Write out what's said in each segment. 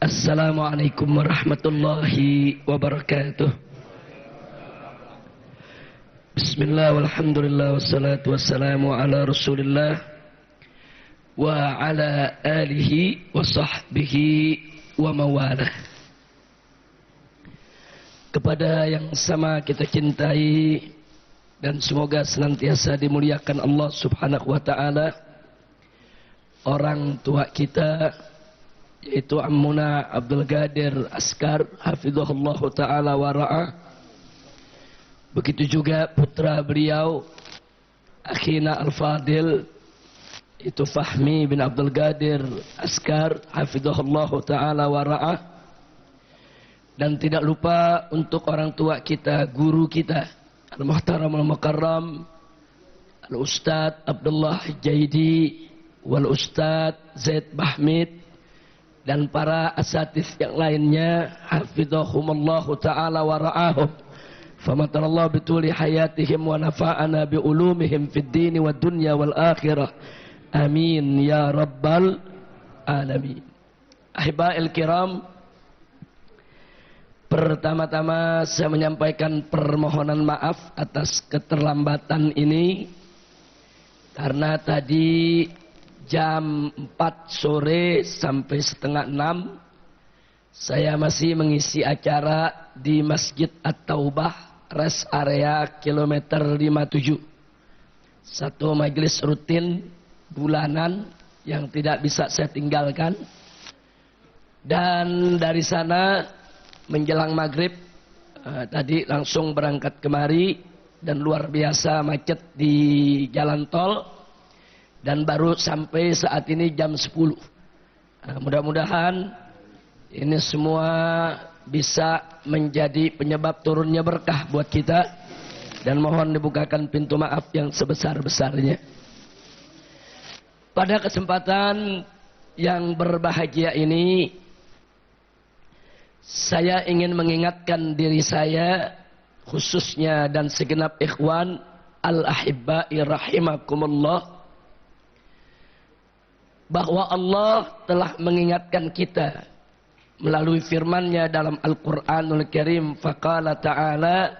Assalamualaikum warahmatullahi wabarakatuh. Bismillah walhamdulillah wassalatu wassalamu ala rasulillah wa ala alihi wa sahbihi wa mawalah. Kepada yang sama kita cintai dan semoga senantiasa dimuliakan Allah subhanahu wa ta'ala, orang tua kita yaitu Ammuna Abdul Qadir Askar hafizahullah ta'ala wa ra'ah. Begitu juga putra beliau akhina al-fadil itu Fahmi bin Abdul Qadir Askar hafizahullah ta'ala wa ra'ah. Dan tidak lupa untuk orang tua kita, guru kita al-muhtaram al-mukarram al-ustadz Abdullah Jaidi wal ustadz Zaid Bahmid dan para asatidz yang lainnya hafizahumullahu ta'ala wa ra'ahum. Famatallahu bituli hayatihim wa nafa'ana bi ulumihim fid dini wad dunya wal akhirah. Amin ya rabbal alamin. Ahiba'il kiram, pertama-tama saya menyampaikan permohonan maaf atas keterlambatan ini karena tadi jam 4 sore sampai setengah 6 saya masih mengisi acara di Masjid At-Taubah, rest area kilometer 57. Satu majelis rutin bulanan yang tidak bisa saya tinggalkan. Dan dari sana menjelang maghrib tadi langsung berangkat kemari dan luar biasa macet di jalan tol. Dan baru sampai saat ini jam 10. Mudah-mudahan ini semua bisa menjadi penyebab turunnya berkah buat kita. Dan mohon dibukakan pintu maaf yang sebesar-besarnya. Pada kesempatan yang berbahagia ini, saya ingin mengingatkan diri saya, khususnya dan segenap ikhwan al-ahibba'i rahimakumullah, bahwa Allah telah mengingatkan kita melalui firman-Nya dalam Al-Qur'anul Karim. Faqala ta'ala,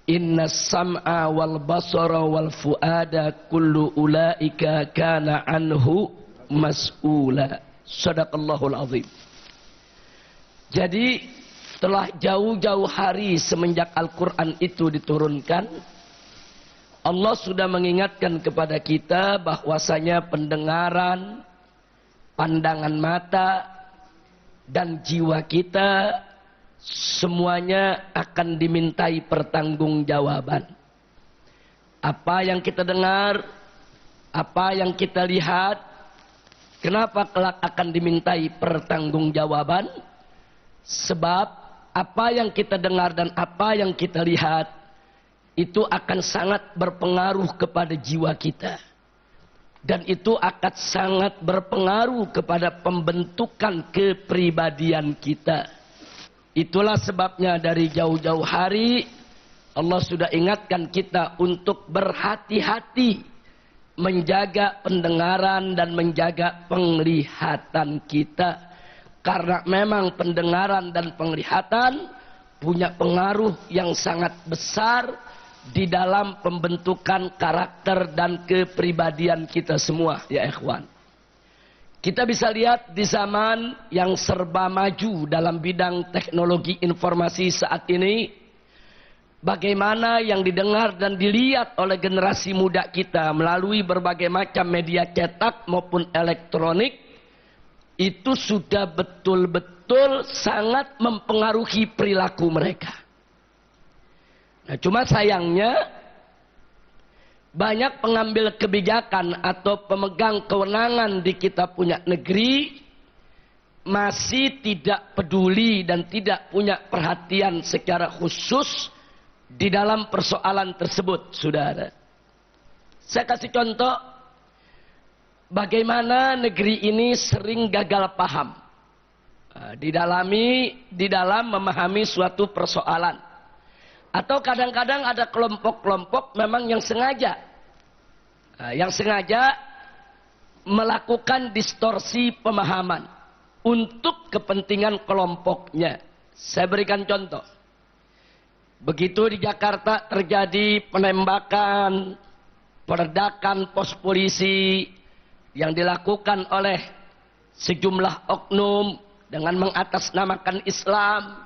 innas sam'a wal basara wal fuada kullu ulaika kana anhu mas'ula. Shadaqallahul azim. Jadi telah jauh-jauh hari semenjak Al-Qur'an itu diturunkan, Allah sudah mengingatkan kepada kita bahwasanya pendengaran, pandangan mata, dan jiwa kita semuanya akan dimintai pertanggungjawaban. Apa yang kita dengar, apa yang kita lihat, kenapa kelak akan dimintai pertanggungjawaban? Sebab apa yang kita dengar dan apa yang kita lihat itu akan sangat berpengaruh kepada jiwa kita. Dan itu akan sangat berpengaruh kepada pembentukan kepribadian kita. Itulah sebabnya dari jauh-jauh hari Allah sudah ingatkan kita untuk berhati-hati menjaga pendengaran dan menjaga penglihatan kita. Karena memang pendengaran dan penglihatan punya pengaruh yang sangat besar di dalam pembentukan karakter dan kepribadian kita semua, ya ikhwan. Kita bisa lihat di zaman yang serba maju dalam bidang teknologi informasi saat ini, bagaimana yang didengar dan dilihat oleh generasi muda kita melalui berbagai macam media cetak maupun elektronik, itu sudah betul-betul sangat mempengaruhi perilaku mereka. Nah, cuma sayangnya banyak pengambil kebijakan atau pemegang kewenangan di kita punya negeri masih tidak peduli dan tidak punya perhatian secara khusus di dalam persoalan tersebut, saudara. Saya kasih contoh bagaimana negeri ini sering gagal paham di dalam memahami suatu persoalan. Atau kadang-kadang ada kelompok-kelompok memang yang sengaja melakukan distorsi pemahaman. untuk kepentingan kelompoknya. Saya berikan contoh. Begitu di Jakarta terjadi penembakan, peledakan pos polisi yang dilakukan oleh sejumlah oknum dengan mengatasnamakan Islam.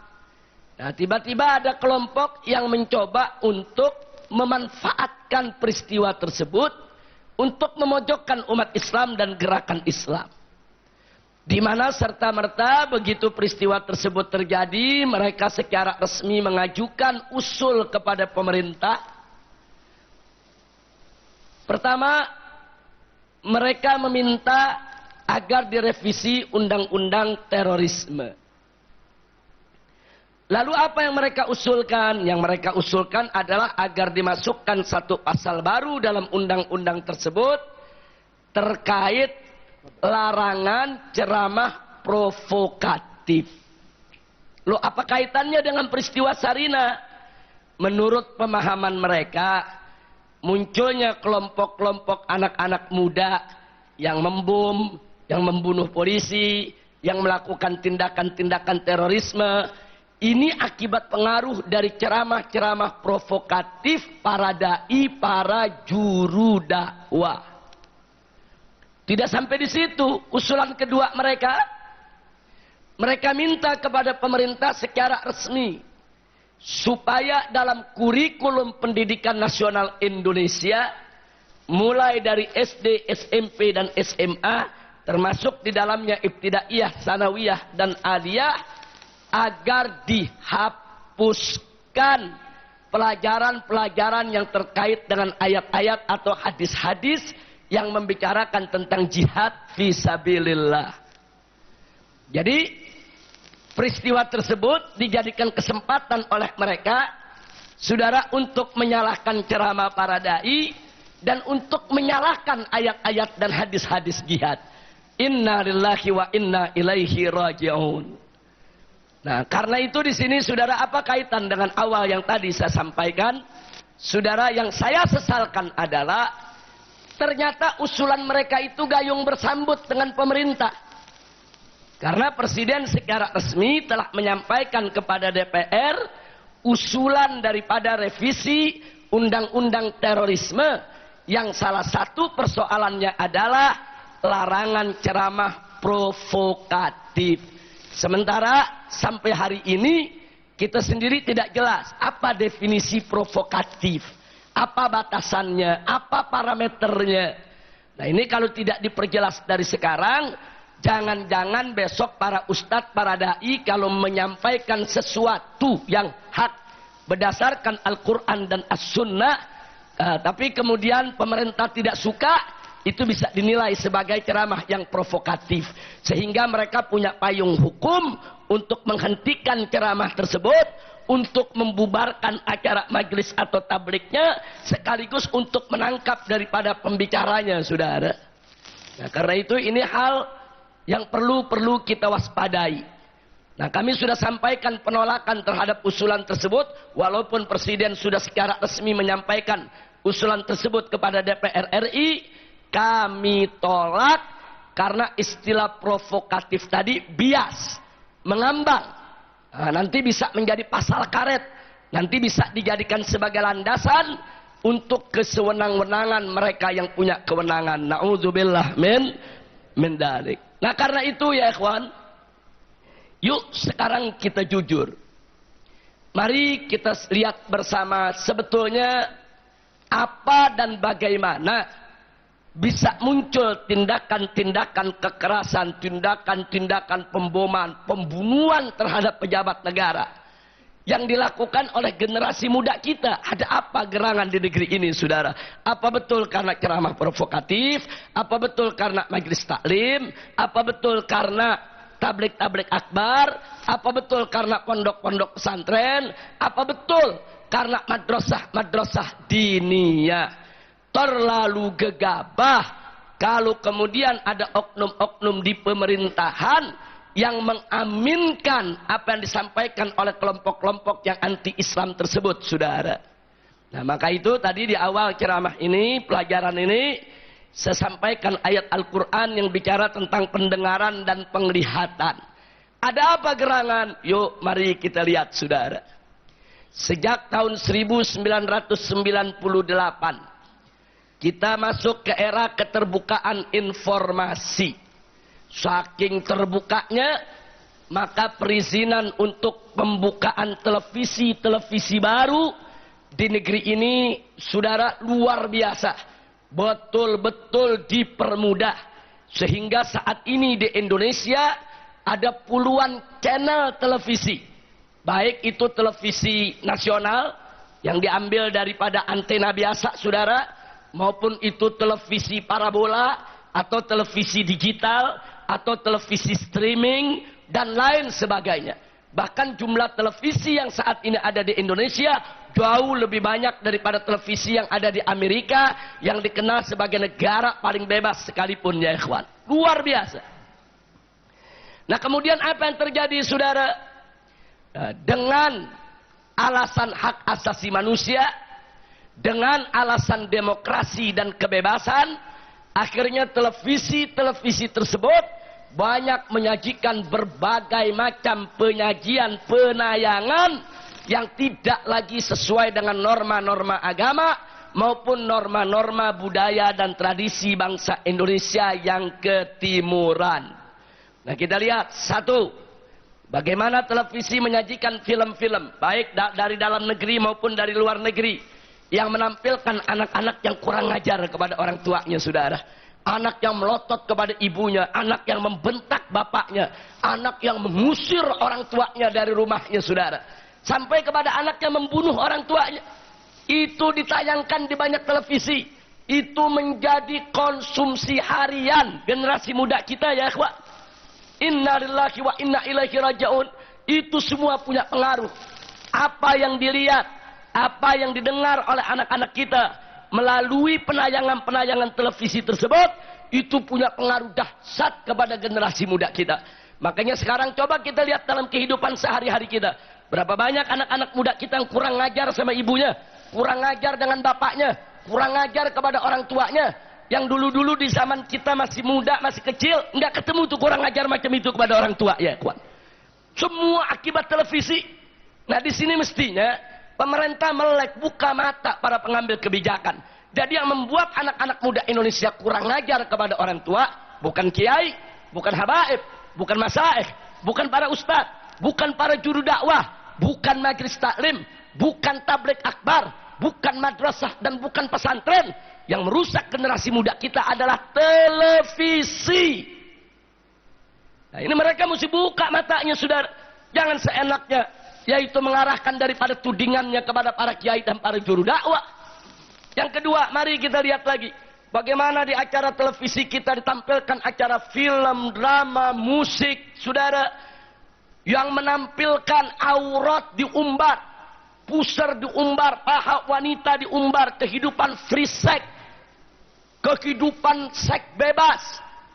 Nah, tiba-tiba ada kelompok yang mencoba untuk memanfaatkan peristiwa tersebut untuk memojokkan umat Islam dan gerakan Islam. Di mana serta-merta begitu peristiwa tersebut terjadi, mereka secara resmi mengajukan usul kepada pemerintah. Pertama, mereka meminta agar direvisi undang-undang terorisme. Lalu apa yang mereka usulkan? Yang mereka usulkan adalah agar dimasukkan satu pasal baru dalam undang-undang tersebut terkait larangan ceramah provokatif. Loh, apa kaitannya dengan peristiwa Sarina? Menurut pemahaman mereka, munculnya kelompok-kelompok anak-anak muda yang membom, yang membunuh polisi, yang melakukan tindakan-tindakan terorisme, ini akibat pengaruh dari ceramah-ceramah provokatif para dai, para juru dakwah. Tidak sampai di situ, usulan kedua mereka minta kepada pemerintah secara resmi supaya dalam kurikulum pendidikan nasional Indonesia, mulai dari SD, SMP, dan SMA, termasuk di dalamnya ibtidaiyah, sanawiyah, dan aliyah, agar dihapuskan pelajaran-pelajaran yang terkait dengan ayat-ayat atau hadis-hadis yang membicarakan tentang jihad fisabilillah. Jadi peristiwa tersebut dijadikan kesempatan oleh mereka, saudara, untuk menyalahkan ceramah para dai dan untuk menyalahkan ayat-ayat dan hadis-hadis jihad. Inna lillahi wa inna ilaihi raji'un. Nah, karena itu di sini, saudara, apa kaitan dengan awal yang tadi saya sampaikan? Saudara, yang saya sesalkan adalah ternyata usulan mereka itu gayung bersambut dengan pemerintah. Karena Presiden secara resmi telah menyampaikan kepada DPR usulan daripada revisi undang-undang terorisme yang salah satu persoalannya adalah larangan ceramah provokatif. Sementara sampai hari ini kita sendiri tidak jelas apa definisi provokatif. Apa batasannya, apa parameternya. Nah, ini kalau tidak diperjelas dari sekarang, jangan-jangan besok para ustadz, para dai kalau menyampaikan sesuatu yang hak berdasarkan Al-Quran dan As-Sunnah, tapi kemudian pemerintah tidak suka, itu bisa dinilai sebagai ceramah yang provokatif. Sehingga mereka punya payung hukum untuk menghentikan ceramah tersebut, untuk membubarkan acara majelis atau tabliknya, sekaligus untuk menangkap daripada pembicaranya, saudara. Nah, karena itu ini hal yang perlu kita waspadai. Nah, kami sudah sampaikan penolakan terhadap usulan tersebut, walaupun Presiden sudah secara resmi menyampaikan usulan tersebut kepada DPR RI, kami tolak karena istilah provokatif tadi bias, mengambang. Nah, nanti bisa menjadi pasal karet, nanti bisa dijadikan sebagai landasan untuk kesewenang-wenangan mereka yang punya kewenangan. Na'udzubillah min dalik. Nah, karena itu ya ikhwan, yuk sekarang kita jujur. Mari kita lihat bersama sebetulnya apa dan bagaimana bisa muncul tindakan-tindakan kekerasan, tindakan-tindakan pemboman, pembunuhan terhadap pejabat negara yang dilakukan oleh generasi muda kita. Ada apa gerangan di negeri ini, saudara? Apa betul karena ceramah provokatif? Apa betul karena majelis taklim? Apa betul karena tablik-tablik akbar? Apa betul karena pondok-pondok pesantren? Apa betul karena madrasah-madrasah diniyah? Terlalu gegabah kalau kemudian ada oknum-oknum di pemerintahan yang mengaminkan apa yang disampaikan oleh kelompok-kelompok yang anti-Islam tersebut, saudara. Nah, maka itu tadi di awal ceramah ini, pelajaran ini, saya sampaikan ayat Al-Quran yang bicara tentang pendengaran dan penglihatan. Ada apa gerangan? Yuk mari kita lihat saudara. Sejak tahun 1998 kita masuk ke era keterbukaan informasi. Saking terbukanya, maka perizinan untuk pembukaan televisi baru di negeri ini saudara luar biasa. Betul-betul dipermudah. Sehingga saat ini di Indonesia ada puluhan channel televisi. Baik itu televisi nasional yang diambil daripada antena biasa saudara, maupun itu televisi parabola atau televisi digital atau televisi streaming dan lain sebagainya. Bahkan jumlah televisi yang saat ini ada di Indonesia jauh lebih banyak daripada televisi yang ada di Amerika yang dikenal sebagai negara paling bebas sekalipun ya ikhwan. Luar biasa. Nah kemudian apa yang terjadi saudara? Dengan alasan hak asasi manusia, dengan alasan demokrasi dan kebebasan, akhirnya televisi tersebut banyak menyajikan berbagai macam penyajian penayangan yang tidak lagi sesuai dengan norma-norma agama maupun norma-norma budaya dan tradisi bangsa Indonesia yang ketimuran. Nah kita lihat satu, bagaimana televisi menyajikan film-film baik dari dalam negeri maupun dari luar negeri yang menampilkan anak-anak yang kurang ajar kepada orang tuanya saudara. Anak yang melotot kepada ibunya, anak yang membentak bapaknya, anak yang mengusir orang tuanya dari rumahnya saudara. Sampai kepada anak yang membunuh orang tuanya. Itu ditayangkan di banyak televisi. Itu menjadi konsumsi harian generasi muda kita ya ikhwan. Inna lillahi wa inna ilaihi raji'un. Itu semua punya pengaruh. Apa yang dilihat, apa yang didengar oleh anak-anak kita melalui penayangan-penayangan televisi tersebut, itu punya pengaruh dahsyat kepada generasi muda kita. Makanya sekarang coba kita lihat dalam kehidupan sehari-hari kita. Berapa banyak anak-anak muda kita yang kurang ngajar sama ibunya, kurang ngajar dengan bapaknya, kurang ngajar kepada orang tuanya. Yang dulu-dulu di zaman kita masih muda, masih kecil, nggak ketemu tuh kurang ngajar macam itu kepada orang tua ya kawan. Semua akibat televisi. Nah di sini mestinya pemerintah melek buka mata para pengambil kebijakan. Jadi yang membuat anak-anak muda Indonesia kurang ngajar kepada orang tua bukan kiai, bukan habaib, bukan masaih, bukan para ustadz, bukan para juru dakwah, bukan majelis taklim, bukan tabligh akbar, bukan madrasah dan bukan pesantren. Yang merusak generasi muda kita adalah televisi. Nah ini mereka mesti buka matanya saudara. Jangan seenaknya, yaitu mengarahkan daripada tudingannya kepada para kiai dan para juru dakwah. Yang kedua, mari kita lihat lagi bagaimana di acara televisi kita ditampilkan acara film, drama, musik, saudara, yang menampilkan aurat diumbar, pusar diumbar, paha wanita diumbar, kehidupan free sex, kehidupan seks bebas.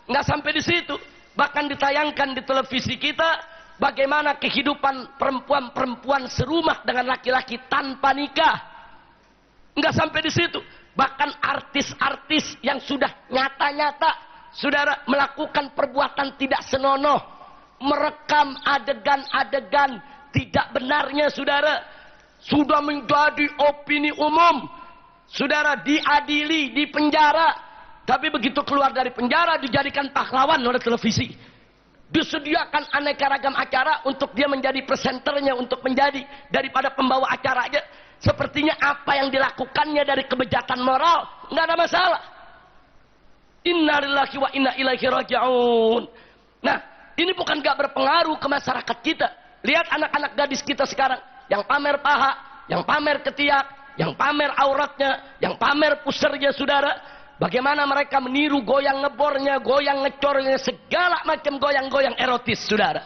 Nggak sampai di situ, bahkan ditayangkan di televisi kita bagaimana kehidupan perempuan-perempuan serumah dengan laki-laki tanpa nikah. Nggak sampai di situ, bahkan artis-artis yang sudah nyata-nyata saudara melakukan perbuatan tidak senonoh, merekam adegan-adegan tidak benarnya saudara, sudah menjadi opini umum. Saudara diadili, dipenjara, tapi begitu keluar dari penjara dijadikan pahlawan oleh televisi. Disediakan aneka ragam acara untuk dia menjadi presenternya, untuk menjadi daripada pembawa acaranya. Sepertinya apa yang dilakukannya dari kebejatan moral nggak ada masalah. Inna lillahi wa inna ilaihi raji'un. Nah, ini bukan nggak berpengaruh ke masyarakat kita. Lihat anak-anak gadis kita sekarang yang pamer paha, yang pamer ketiak, yang pamer auratnya, yang pamer pusernya saudara. Bagaimana mereka meniru goyang ngebornya, goyang ngecornya, segala macam goyang-goyang erotis saudara.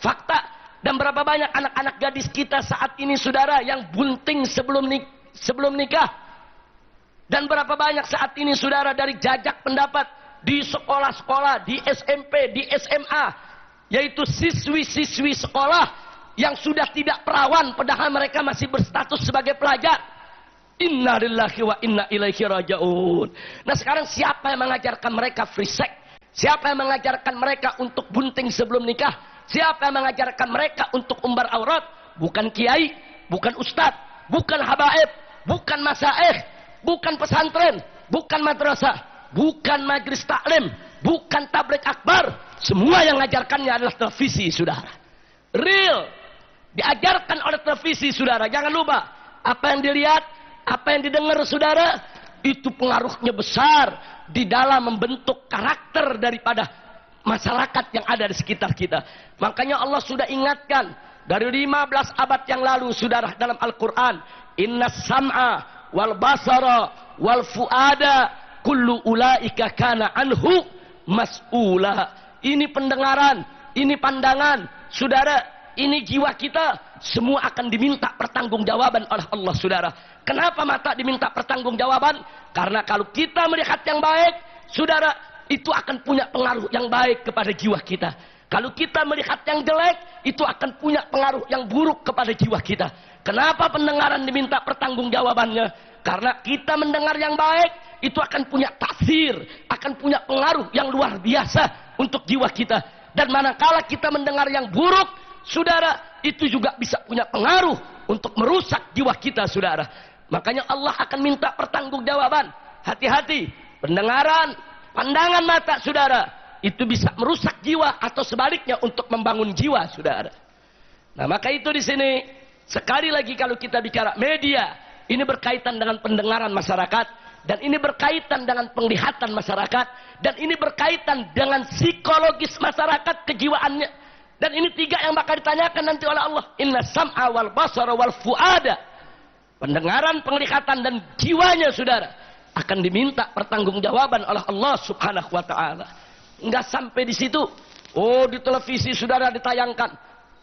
Fakta. Dan berapa banyak anak-anak gadis kita saat ini saudara yang bunting sebelum nikah. Dan berapa banyak saat ini saudara dari jajak pendapat di sekolah-sekolah, di SMP, di SMA, yaitu siswi-siswi sekolah yang sudah tidak perawan padahal mereka masih berstatus sebagai pelajar. Inna lillahi wa inna ilaihi raji'un. Nah sekarang siapa yang mengajarkan mereka free sex? Siapa yang mengajarkan mereka untuk bunting sebelum nikah? Siapa yang mengajarkan mereka untuk umbar aurat? Bukan kiai, bukan ustadz, bukan habaib, bukan masaih, bukan pesantren, bukan madrasah, bukan majelis taklim, bukan tabligh akbar. Semua yang mengajarkannya adalah televisi, saudara. Real. Diajarkan oleh televisi, saudara. Jangan lupa, apa yang dilihat, apa yang didengar, saudara, itu pengaruhnya besar di dalam membentuk karakter daripada masyarakat yang ada di sekitar kita. Makanya Allah sudah ingatkan dari 15 abad yang lalu, saudara, dalam Al-Quran, inna sam'a wal basara wal fuada kullu ulaika kana anhu mas'ula. Ini pendengaran, ini pandangan, saudara, ini jiwa kita, semua akan diminta pertanggungjawaban oleh Allah, saudara. Kenapa mata diminta pertanggungjawaban? Karena kalau kita melihat yang baik, saudara, itu akan punya pengaruh yang baik kepada jiwa kita. Kalau kita melihat yang jelek, itu akan punya pengaruh yang buruk kepada jiwa kita. Kenapa pendengaran diminta pertanggungjawabannya? Karena kita mendengar yang baik, itu akan punya taksir, akan punya pengaruh yang luar biasa untuk jiwa kita. Dan manakala kita mendengar yang buruk, saudara, itu juga bisa punya pengaruh untuk merusak jiwa kita, saudara. Makanya Allah akan minta pertanggungjawaban. Hati-hati, pendengaran, pandangan mata, saudara, itu bisa merusak jiwa atau sebaliknya untuk membangun jiwa, saudara. Nah, maka itu di sini sekali lagi kalau kita bicara media, ini berkaitan dengan pendengaran masyarakat, dan ini berkaitan dengan penglihatan masyarakat, dan ini berkaitan dengan psikologis masyarakat, kejiwaannya. Dan ini tiga yang bakal ditanyakan nanti oleh Allah. Inna sam'a wal basara wal fuada. Pendengaran, penglihatan, dan jiwanya, saudara, akan diminta pertanggungjawaban oleh Allah subhanahu wa ta'ala. Enggak sampai di situ. Oh, di televisi, saudara, ditayangkan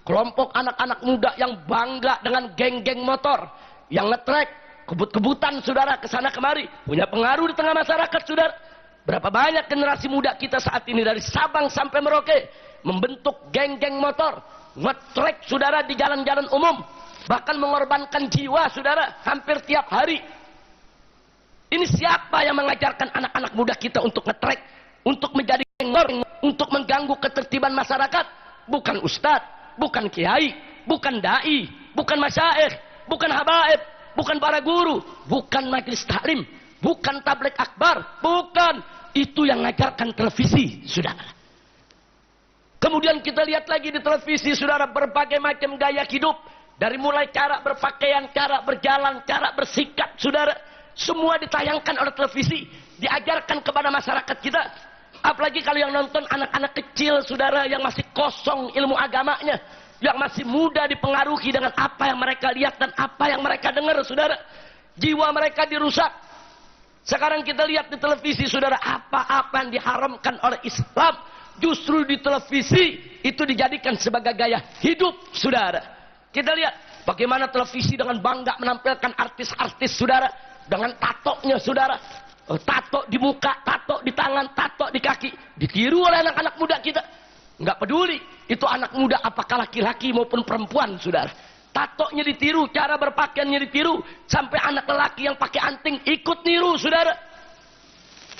kelompok anak-anak muda yang bangga dengan geng-geng motor, yang ngetrek, kebut-kebutan, saudara, kesana kemari, punya pengaruh di tengah masyarakat, saudara. Berapa banyak generasi muda kita saat ini dari Sabang sampai Merauke membentuk geng-geng motor, ngetrek, saudara, di jalan-jalan umum, bahkan mengorbankan jiwa, saudara, hampir tiap hari. Ini siapa yang mengajarkan anak-anak muda kita untuk ngetrek, untuk menjadi geng, untuk mengganggu ketertiban masyarakat? Bukan ustadz, bukan kiai, bukan dai, bukan masyaikh, bukan habaib, bukan para guru, bukan majelis taklim, bukan tabligh akbar, bukan. Itu yang mengajarkan televisi, saudara. Kemudian kita lihat lagi di televisi, saudara, berbagai macam gaya hidup. Dari mulai cara berpakaian, cara berjalan, cara bersikap, saudara. Semua ditayangkan oleh televisi. Diajarkan kepada masyarakat kita. Apalagi kalau yang nonton anak-anak kecil, saudara, yang masih kosong ilmu agamanya. Yang masih muda dipengaruhi dengan apa yang mereka lihat dan apa yang mereka dengar, saudara. Jiwa mereka dirusak. Sekarang kita lihat di televisi, saudara, apa-apa yang diharamkan oleh Islam, justru di televisi itu dijadikan sebagai gaya hidup, saudara. Kita lihat bagaimana televisi dengan bangga menampilkan artis-artis, saudara, dengan tatonya, saudara. Tato di muka, tato di tangan, tato di kaki. Ditiru oleh anak-anak muda kita. Nggak peduli itu anak muda apakah laki-laki maupun perempuan, saudara. Tatonya ditiru, cara berpakaiannya ditiru, sampai anak lelaki yang pakai anting ikut niru, saudara.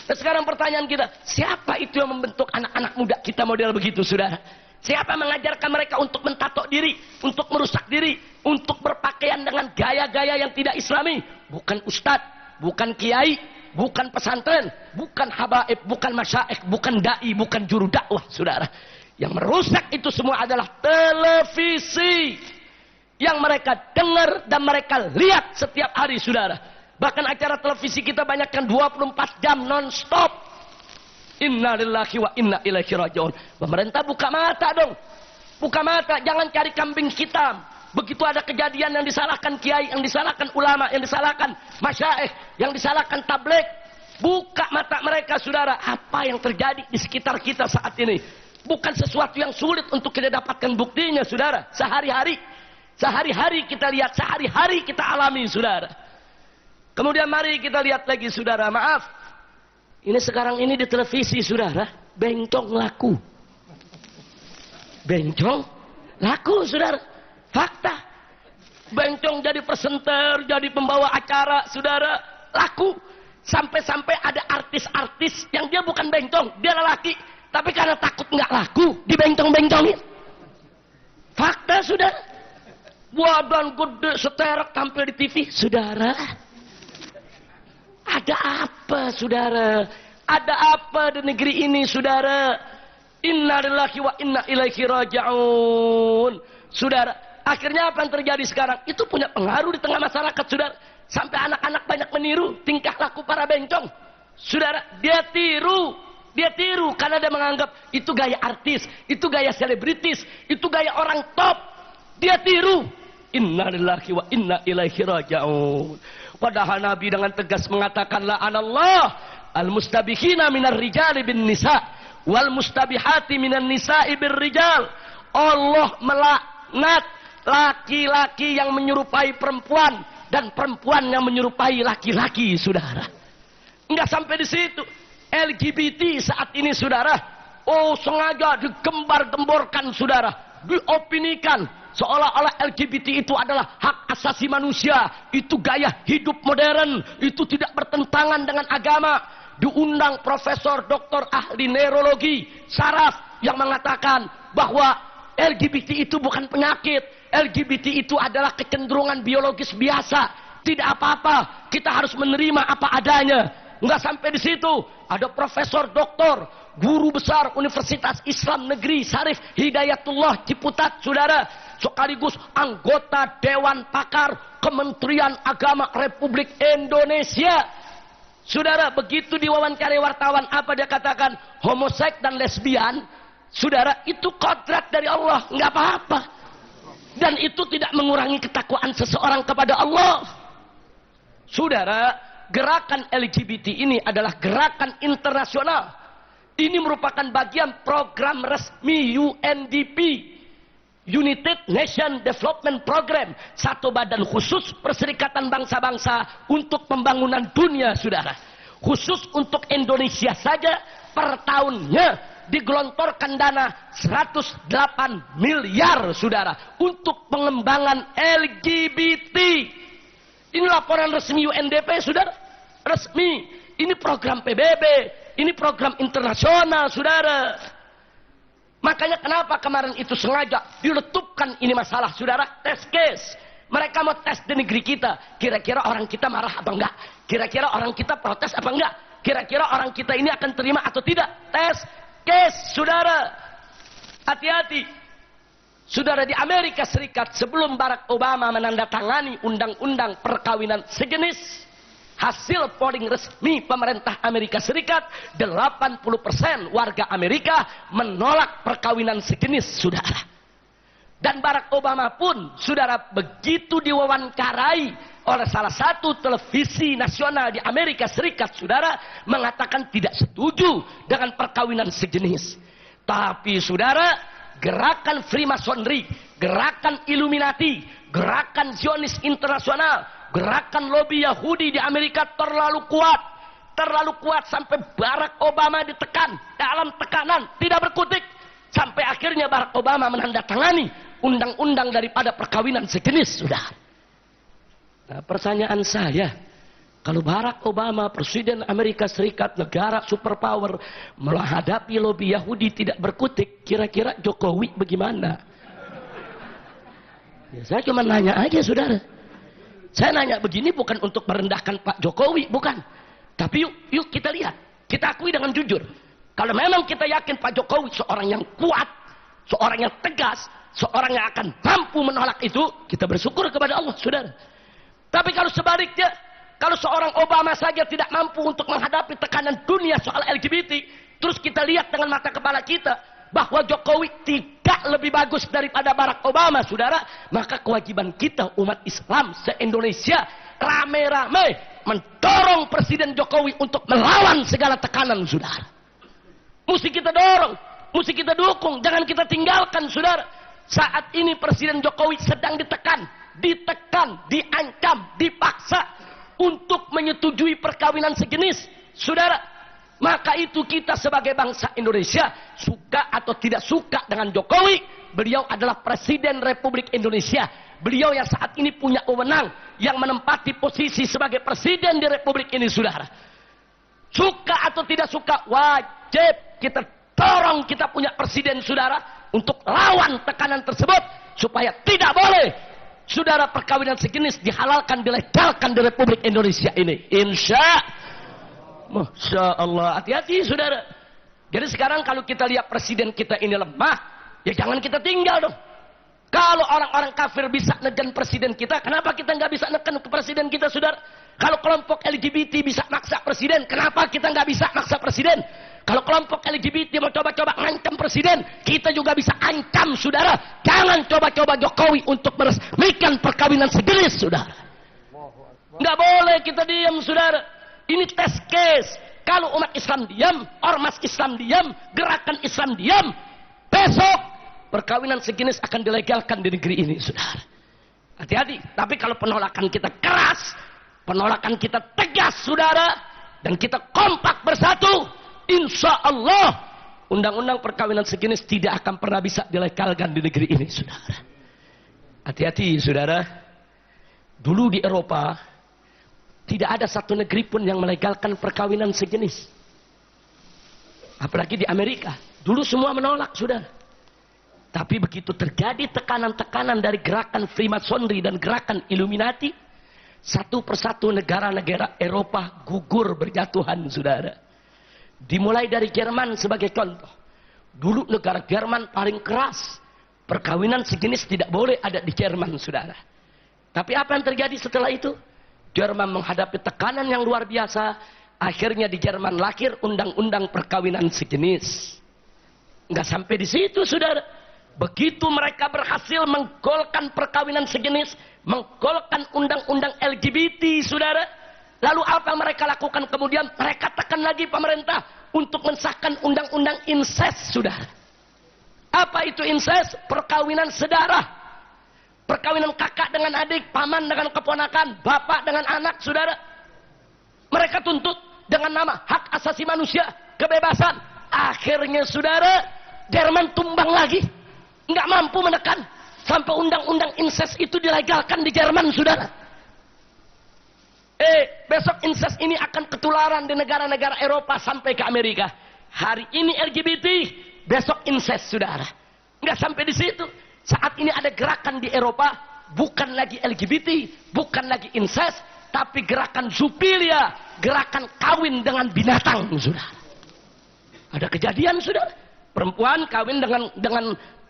Dan sekarang pertanyaan kita, siapa itu yang membentuk anak-anak muda kita model begitu, saudara? Siapa yang mengajarkan mereka untuk mentato diri, untuk merusak diri, untuk berpakaian dengan gaya-gaya yang tidak islami? Bukan ustadz, bukan kiai, bukan pesantren, bukan habaib, bukan masyaikh, bukan dai, bukan juru dakwah, saudara. Yang merusak itu semua adalah televisi yang mereka dengar dan mereka lihat setiap hari, saudara. Bahkan acara televisi kita banyakkan 24 jam non-stop. Inna lillahi wa inna ilaihi raji'un. Pemerintah buka mata dong. Buka mata, jangan cari kambing hitam. Begitu ada kejadian yang disalahkan kiai, yang disalahkan ulama, yang disalahkan masyaikh, yang disalahkan tabligh. Buka mata mereka, saudara. Apa yang terjadi di sekitar kita saat ini bukan sesuatu yang sulit untuk kita dapatkan buktinya, saudara. Sehari-hari kita lihat, sehari-hari kita alami, saudara. Kemudian mari kita lihat lagi, saudara. Maaf, ini sekarang ini di televisi, saudara, bencong laku. Bencong laku, saudara. Fakta. Bencong jadi presenter, jadi pembawa acara, saudara, laku. Sampai-sampai ada artis-artis yang dia bukan bencong, dia lelaki, tapi karena takut nggak laku, dibencong-bencongin. Fakta, saudara. Badan gede, seterek, tampil di TV, saudara. Ada apa, saudara? Ada apa di negeri ini, saudara? Inna lillahi wa inna ilaihi raji'un. Saudara, akhirnya apa yang terjadi sekarang? Itu punya pengaruh di tengah masyarakat, saudara. Sampai anak-anak banyak meniru tingkah laku para bencong. Saudara, dia tiru karena dia menganggap itu gaya artis, itu gaya selebritis, itu gaya orang top. Dia tiru. Inna lillahi wa inna ilaihi raji'un. Padahal Nabi dengan tegas mengatakan la'anallah al-mustabihina minar rijali bin nisa wal mustabihati minan nisa'i bir rijal. Allah melaknat laki-laki yang menyerupai perempuan dan perempuan yang menyerupai laki-laki, saudara. Enggak sampai di situ. LGBT saat ini, saudara, sengaja digembar-gemborkan, saudara, diopinikan seolah-olah LGBT itu adalah hak asasi manusia, itu gaya hidup modern, itu tidak bertentangan dengan agama. Diundang Profesor Doktor ahli neurologi saraf yang mengatakan bahwa LGBT itu bukan penyakit, LGBT itu adalah kecenderungan biologis biasa, tidak apa-apa, kita harus menerima apa adanya. Enggak sampai di situ, ada Profesor Doktor, guru besar Universitas Islam Negeri Syarif Hidayatullah Ciputat, saudara, sekaligus anggota Dewan Pakar Kementerian Agama Republik Indonesia. Saudara, begitu diwawancarai wartawan, apa dia katakan? Homoseks dan lesbian, saudara, itu kodrat dari Allah, nggak apa-apa. Dan itu tidak mengurangi ketakwaan seseorang kepada Allah. Saudara, gerakan LGBT ini adalah gerakan internasional. Ini merupakan bagian program resmi UNDP, United Nation Development Program, satu badan khusus Perserikatan Bangsa-Bangsa untuk pembangunan dunia, saudara. Khusus untuk Indonesia saja per tahunnya digelontorkan dana 108 miliar, saudara, untuk pengembangan LGBT. Ini laporan resmi UNDP, saudara. Resmi. Ini program PBB. Ini program internasional, saudara. Makanya kenapa kemarin itu sengaja diletupkan ini masalah, saudara, tes case. Mereka mau tes di negeri kita. Kira-kira orang kita marah apa enggak? Kira-kira orang kita protes apa enggak? Kira-kira orang kita ini akan terima atau tidak? Tes case, saudara. Hati-hati. Saudara, di Amerika Serikat sebelum Barack Obama menandatangani undang-undang perkawinan sejenis, hasil polling resmi pemerintah Amerika Serikat, 80% warga Amerika menolak perkawinan sejenis, saudara. Dan Barack Obama pun, saudara, begitu diwawancarai oleh salah satu televisi nasional di Amerika Serikat, saudara, mengatakan tidak setuju dengan perkawinan sejenis. Tapi, saudara, gerakan Freemasonry, gerakan Illuminati, gerakan Zionis internasional, gerakan lobby Yahudi di Amerika terlalu kuat sampai Barack Obama ditekan dalam tekanan, tidak berkutik, sampai akhirnya Barack Obama menandatangani undang-undang daripada perkawinan sejenis, sudah. Nah, pertanyaan saya, kalau Barack Obama, Presiden Amerika Serikat, negara superpower, menghadapi lobby Yahudi tidak berkutik, kira-kira Jokowi bagaimana? Ya, saya cuma nanya aja, saudara. Saya nanya begini bukan untuk merendahkan Pak Jokowi, bukan. Tapi yuk kita lihat, kita akui dengan jujur. Kalau memang kita yakin Pak Jokowi seorang yang kuat, seorang yang tegas, seorang yang akan mampu menolak itu, kita bersyukur kepada Allah, saudara. Tapi kalau sebaliknya, kalau seorang Obama saja tidak mampu untuk menghadapi tekanan dunia soal LGBT, terus kita lihat dengan mata kepala kita bahwa Jokowi tidak lebih bagus daripada Barack Obama, saudara, maka kewajiban kita umat Islam se-Indonesia rame-rame mendorong Presiden Jokowi untuk melawan segala tekanan, saudara. Mesti kita dorong, mesti kita dukung, jangan kita tinggalkan, saudara. Saat ini Presiden Jokowi sedang ditekan, diancam, dipaksa untuk menyetujui perkawinan sejenis, saudara. Maka itu kita sebagai bangsa Indonesia, suka atau tidak suka dengan Jokowi, beliau adalah Presiden Republik Indonesia. Beliau yang saat ini punya wewenang, yang menempati posisi sebagai Presiden di Republik ini, saudara. Suka atau tidak suka, wajib kita dorong kita punya Presiden, saudara, untuk lawan tekanan tersebut, supaya tidak boleh, saudara, perkawinan sejenis dihalalkan, dilegalkan di Republik Indonesia ini. Masya Allah, hati-hati saudara. Jadi sekarang kalau kita lihat presiden kita ini lemah, ya jangan kita tinggal dong. Kalau orang-orang kafir bisa negen presiden kita, kenapa kita nggak bisa negen ke presiden kita, saudara? Kalau kelompok LGBT bisa maksa presiden, kenapa kita nggak bisa maksa presiden? Kalau kelompok LGBT mau coba-coba ngancam presiden, kita juga bisa ancam, saudara. Jangan coba-coba Jokowi untuk meresmikan perkawinan sejenis, saudara. Nggak boleh kita diam, saudara. Ini test case. Kalau umat Islam diam, ormas Islam diam, gerakan Islam diam, besok perkawinan sejenis akan dilegalkan di negeri ini, saudara. Hati-hati. Tapi kalau penolakan kita keras, penolakan kita tegas, saudara, dan kita kompak bersatu, insya Allah undang-undang perkawinan sejenis tidak akan pernah bisa dilegalkan di negeri ini, saudara. Hati-hati, saudara. Dulu di Eropa tidak ada satu negeri pun yang melegalkan perkawinan sejenis. Apalagi di Amerika. Dulu semua menolak, saudara. Tapi begitu terjadi tekanan-tekanan dari gerakan Freemasonry dan gerakan Illuminati, satu persatu negara-negara Eropa gugur berjatuhan, saudara. Dimulai dari Jerman sebagai contoh. Dulu negara Jerman paling keras. Perkawinan sejenis tidak boleh ada di Jerman, saudara. Tapi apa yang terjadi setelah itu? Jerman menghadapi tekanan yang luar biasa. Akhirnya di Jerman lahir undang-undang perkawinan sejenis. Nggak sampai di situ, saudara. Begitu mereka berhasil menggolkan perkawinan sejenis, menggolkan undang-undang LGBT, saudara. Lalu apa yang mereka lakukan kemudian? Mereka tekan lagi pemerintah untuk mensahkan undang-undang insest, saudara. Apa itu insest? Perkawinan sedarah. Perkawinan kakak dengan adik, paman dengan keponakan, bapak dengan anak, saudara. Mereka tuntut dengan nama hak asasi manusia, kebebasan. Akhirnya, saudara, Jerman tumbang lagi. Nggak mampu menekan. Sampai undang-undang insest itu dilegalkan di Jerman, saudara. Besok insest ini akan ketularan di negara-negara Eropa sampai ke Amerika. Hari ini LGBT, besok insest, saudara. Nggak sampai di situ. Saat ini ada gerakan di Eropa, bukan lagi LGBT, bukan lagi incest, tapi gerakan zoofilia, gerakan kawin dengan binatang, saudara. Ada kejadian, saudara. Perempuan kawin dengan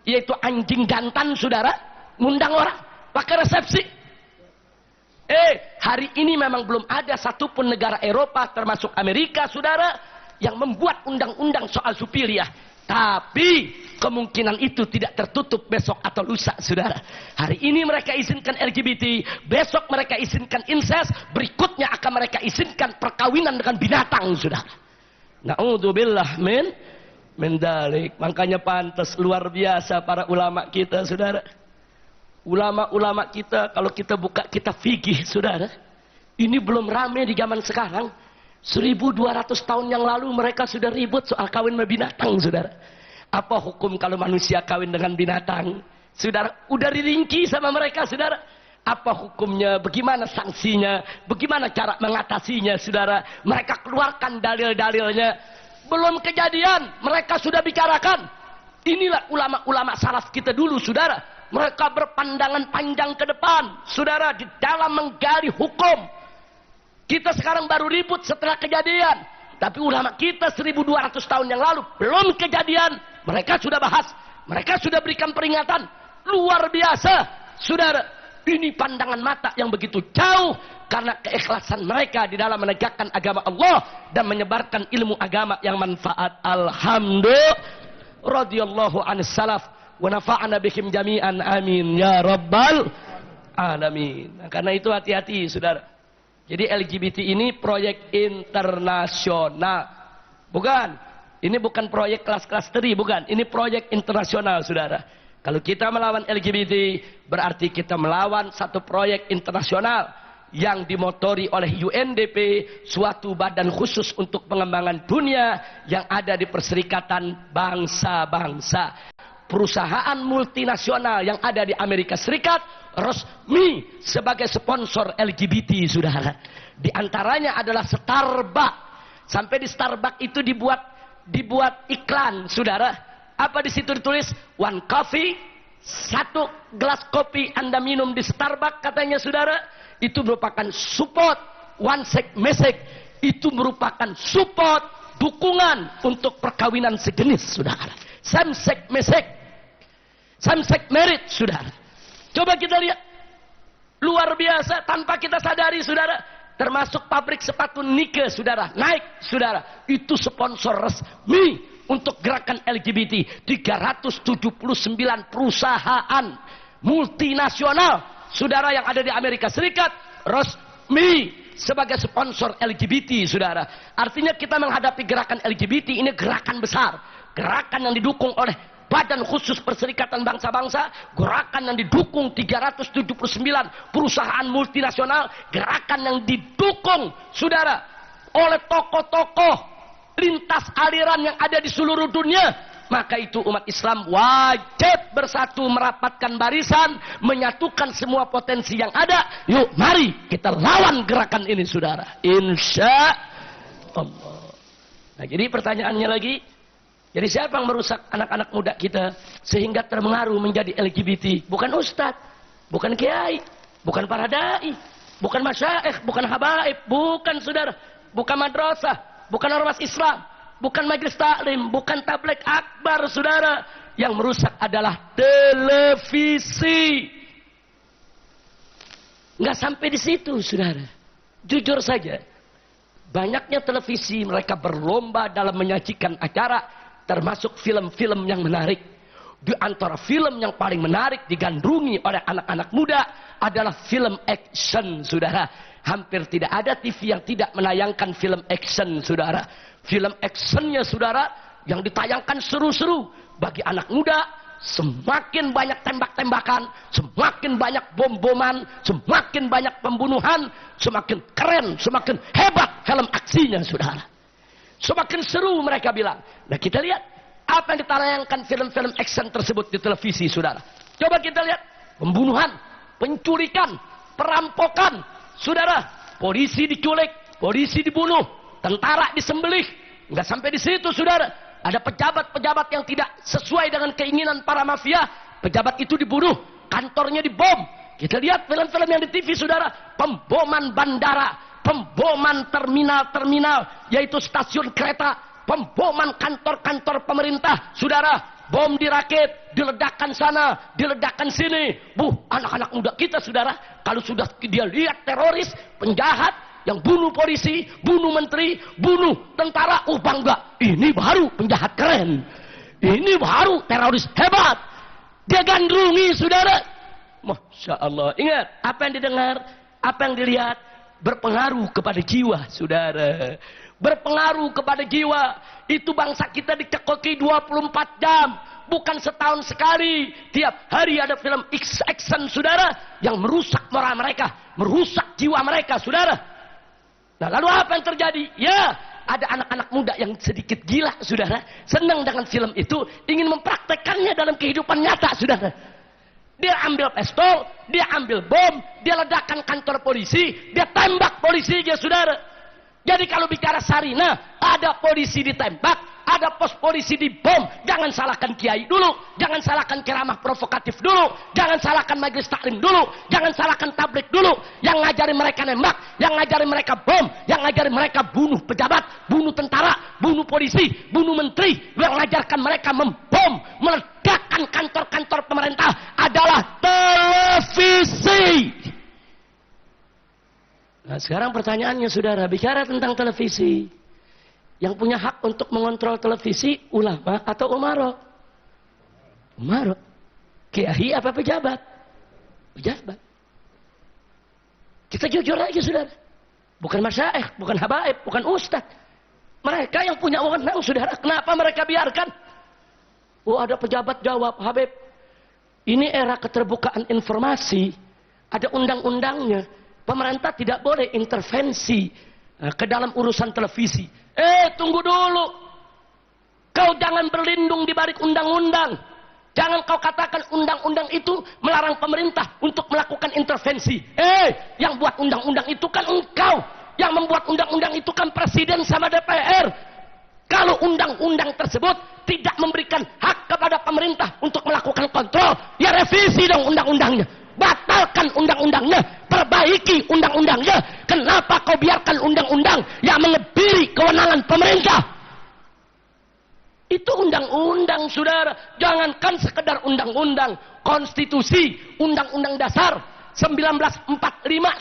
yaitu anjing jantan, saudara, ngundang orang, pakai resepsi. Hari ini memang belum ada satupun negara Eropa, termasuk Amerika, saudara, yang membuat undang-undang soal zoofilia. Tapi kemungkinan itu tidak tertutup besok atau lusa, saudara. Hari ini mereka izinkan LGBT, besok mereka izinkan incest, berikutnya akan mereka izinkan perkawinan dengan binatang, saudara. Na'udzubillah min dalik. Makanya pantas luar biasa para ulama kita, saudara. Ulama-ulama kita, kalau kita buka kitab fikih, saudara, ini belum rame di zaman sekarang. 1200 tahun yang lalu mereka sudah ribut soal kawin sama binatang, saudara. Apa hukum kalau manusia kawin dengan binatang? Saudara, udah diringki sama mereka, saudara. Apa hukumnya? Bagaimana sanksinya? Bagaimana cara mengatasinya, saudara? Mereka keluarkan dalil-dalilnya. Belum kejadian, mereka sudah bicarakan. Inilah ulama-ulama salaf kita dulu, saudara. Mereka berpandangan panjang ke depan, saudara, di dalam menggali hukum. Kita sekarang baru ribut setelah kejadian. Tapi ulama kita 1200 tahun yang lalu belum kejadian. Mereka sudah bahas. Mereka sudah berikan peringatan. Luar biasa. Saudara, ini pandangan mata yang begitu jauh. Karena keikhlasan mereka di dalam menegakkan agama Allah. Dan menyebarkan ilmu agama yang manfaat. Alhamdulillah. Radiyallahu anil salaf. Wa nafa'ana bihim jami'an. Amin. Ya Rabbal Alamin. Nah, karena itu hati-hati, saudara. Jadi LGBT ini proyek internasional. Bukan. Ini bukan proyek kelas-kelas teri, bukan. Ini proyek internasional, saudara. Kalau kita melawan LGBT, berarti kita melawan satu proyek internasional yang dimotori oleh UNDP, suatu badan khusus untuk pengembangan dunia yang ada di Perserikatan Bangsa-Bangsa. Perusahaan multinasional yang ada di Amerika Serikat resmi sebagai sponsor LGBT, saudara. Di antaranya adalah Starbucks. Sampai di Starbucks itu dibuat iklan, saudara. Apa di situ ditulis? One coffee, satu gelas kopi Anda minum di Starbucks, katanya saudara. Itu merupakan support one sex marriage. Itu merupakan support, dukungan untuk perkawinan sejenis, saudara. Same sex marriage, saudara. Coba kita lihat, luar biasa tanpa kita sadari, saudara. Termasuk pabrik sepatu Nike, saudara, Nike, saudara, itu sponsor resmi untuk gerakan LGBT. 379 perusahaan multinasional, saudara, yang ada di Amerika Serikat resmi sebagai sponsor LGBT, saudara. Artinya kita menghadapi gerakan LGBT ini gerakan besar, gerakan yang didukung oleh Badan Khusus Perserikatan Bangsa-Bangsa, gerakan yang didukung 379 perusahaan multinasional, gerakan yang didukung, saudara, oleh tokoh-tokoh lintas aliran yang ada di seluruh dunia. Maka itu umat Islam wajib bersatu, merapatkan barisan, menyatukan semua potensi yang ada. Yuk, mari kita lawan gerakan ini, saudara. Insya Allah. Nah, jadi pertanyaannya lagi, jadi siapa yang merusak anak-anak muda kita sehingga terpengaruh menjadi LGBT? Bukan ustadz, bukan kiai, bukan para dai, bukan masyaikh, bukan habaib, bukan, saudara, bukan madrasah, bukan ormas Islam, bukan majelis taklim, bukan tabligh akbar, saudara. Yang merusak adalah televisi. Nggak sampai di situ, saudara. Jujur saja, banyaknya televisi mereka berlomba dalam menyajikan acara, termasuk film-film yang menarik. Di antara film yang paling menarik digandrungi oleh anak-anak muda adalah film action, saudara. Hampir tidak ada TV yang tidak menayangkan film action, saudara. Film actionnya, saudara, yang ditayangkan seru-seru. Bagi anak muda, semakin banyak tembak-tembakan, semakin banyak bom-boman, semakin banyak pembunuhan, semakin keren, semakin hebat film aksinya, saudara. Semakin seru mereka bilang. Nah, kita lihat apa yang ditayangkan film-film action tersebut di televisi, saudara. Coba kita lihat pembunuhan, penculikan, perampokan, saudara. Polisi diculik, polisi dibunuh, tentara disembelih. Nggak sampai di situ, saudara. Ada pejabat-pejabat yang tidak sesuai dengan keinginan para mafia. Pejabat itu dibunuh, kantornya dibom. Kita lihat film-film yang di TV, saudara. Pemboman bandara, pemboman terminal-terminal, yaitu stasiun kereta, pemboman kantor-kantor pemerintah, saudara. Bom dirakit, diledakkan sana, diledakkan sini. Anak-anak muda kita, saudara, kalau sudah dia lihat teroris, penjahat, yang bunuh polisi, bunuh menteri, bunuh tentara, bangga. Ini baru penjahat keren. Ini baru teroris hebat. Dia gandrungi, saudara. Masya Allah. Ingat, apa yang didengar, apa yang dilihat, berpengaruh kepada jiwa, saudara. Berpengaruh kepada jiwa. Itu bangsa kita dicekoki 24 jam. Bukan setahun sekali. Tiap hari ada film action, saudara, yang merusak moral mereka, merusak jiwa mereka, saudara. Nah, lalu apa yang terjadi? Ya, ada anak-anak muda yang sedikit gila, saudara. Senang dengan film itu, ingin mempraktekannya dalam kehidupan nyata, saudara. Dia ambil pistol, dia ambil bom, dia ledakan kantor polisi, dia tembak polisinya, saudara. Jadi kalau bicara Sarina, ada polisi ditembak, ada pos polisi dibom. Jangan salahkan kiai dulu, jangan salahkan ceramah provokatif dulu, jangan salahkan majelis taklim dulu, jangan salahkan tabligh dulu. Yang ngajari mereka nembak, yang ngajari mereka bom, yang ngajari mereka bunuh pejabat, bunuh tentara, bunuh polisi, bunuh menteri, yang ngajarkan mereka membom, meledakkan kantor-kantor pemerintah adalah televisi. Nah, sekarang pertanyaannya, saudara, bicara tentang televisi. Yang punya hak untuk mengontrol televisi, ulama atau umaro? Umaro. Kiai apa pejabat? Pejabat. Kita jujur aja, saudara. Bukan masyaikh, bukan habaib, bukan ustadz. Mereka yang punya wewenang, saudara. Kenapa mereka biarkan? Oh, ada pejabat jawab, Habib, ini era keterbukaan informasi. Ada undang-undangnya. Pemerintah tidak boleh intervensi ke dalam urusan televisi. Tunggu dulu. Kau jangan berlindung di balik undang-undang. Jangan kau katakan undang-undang itu melarang pemerintah untuk melakukan intervensi. Yang buat undang-undang itu kan engkau. Yang membuat undang-undang itu kan presiden sama DPR. Kalau undang-undang tersebut tidak memberikan hak kepada pemerintah untuk melakukan kontrol, ya revisi dong undang-undangnya. Batalkan undang-undangnya, perbaiki undang-undangnya. Kenapa kau biarkan undang-undang yang mengebiri kewenangan pemerintah? Itu undang-undang, saudara. Jangankan sekedar undang-undang, konstitusi, undang-undang dasar 1945,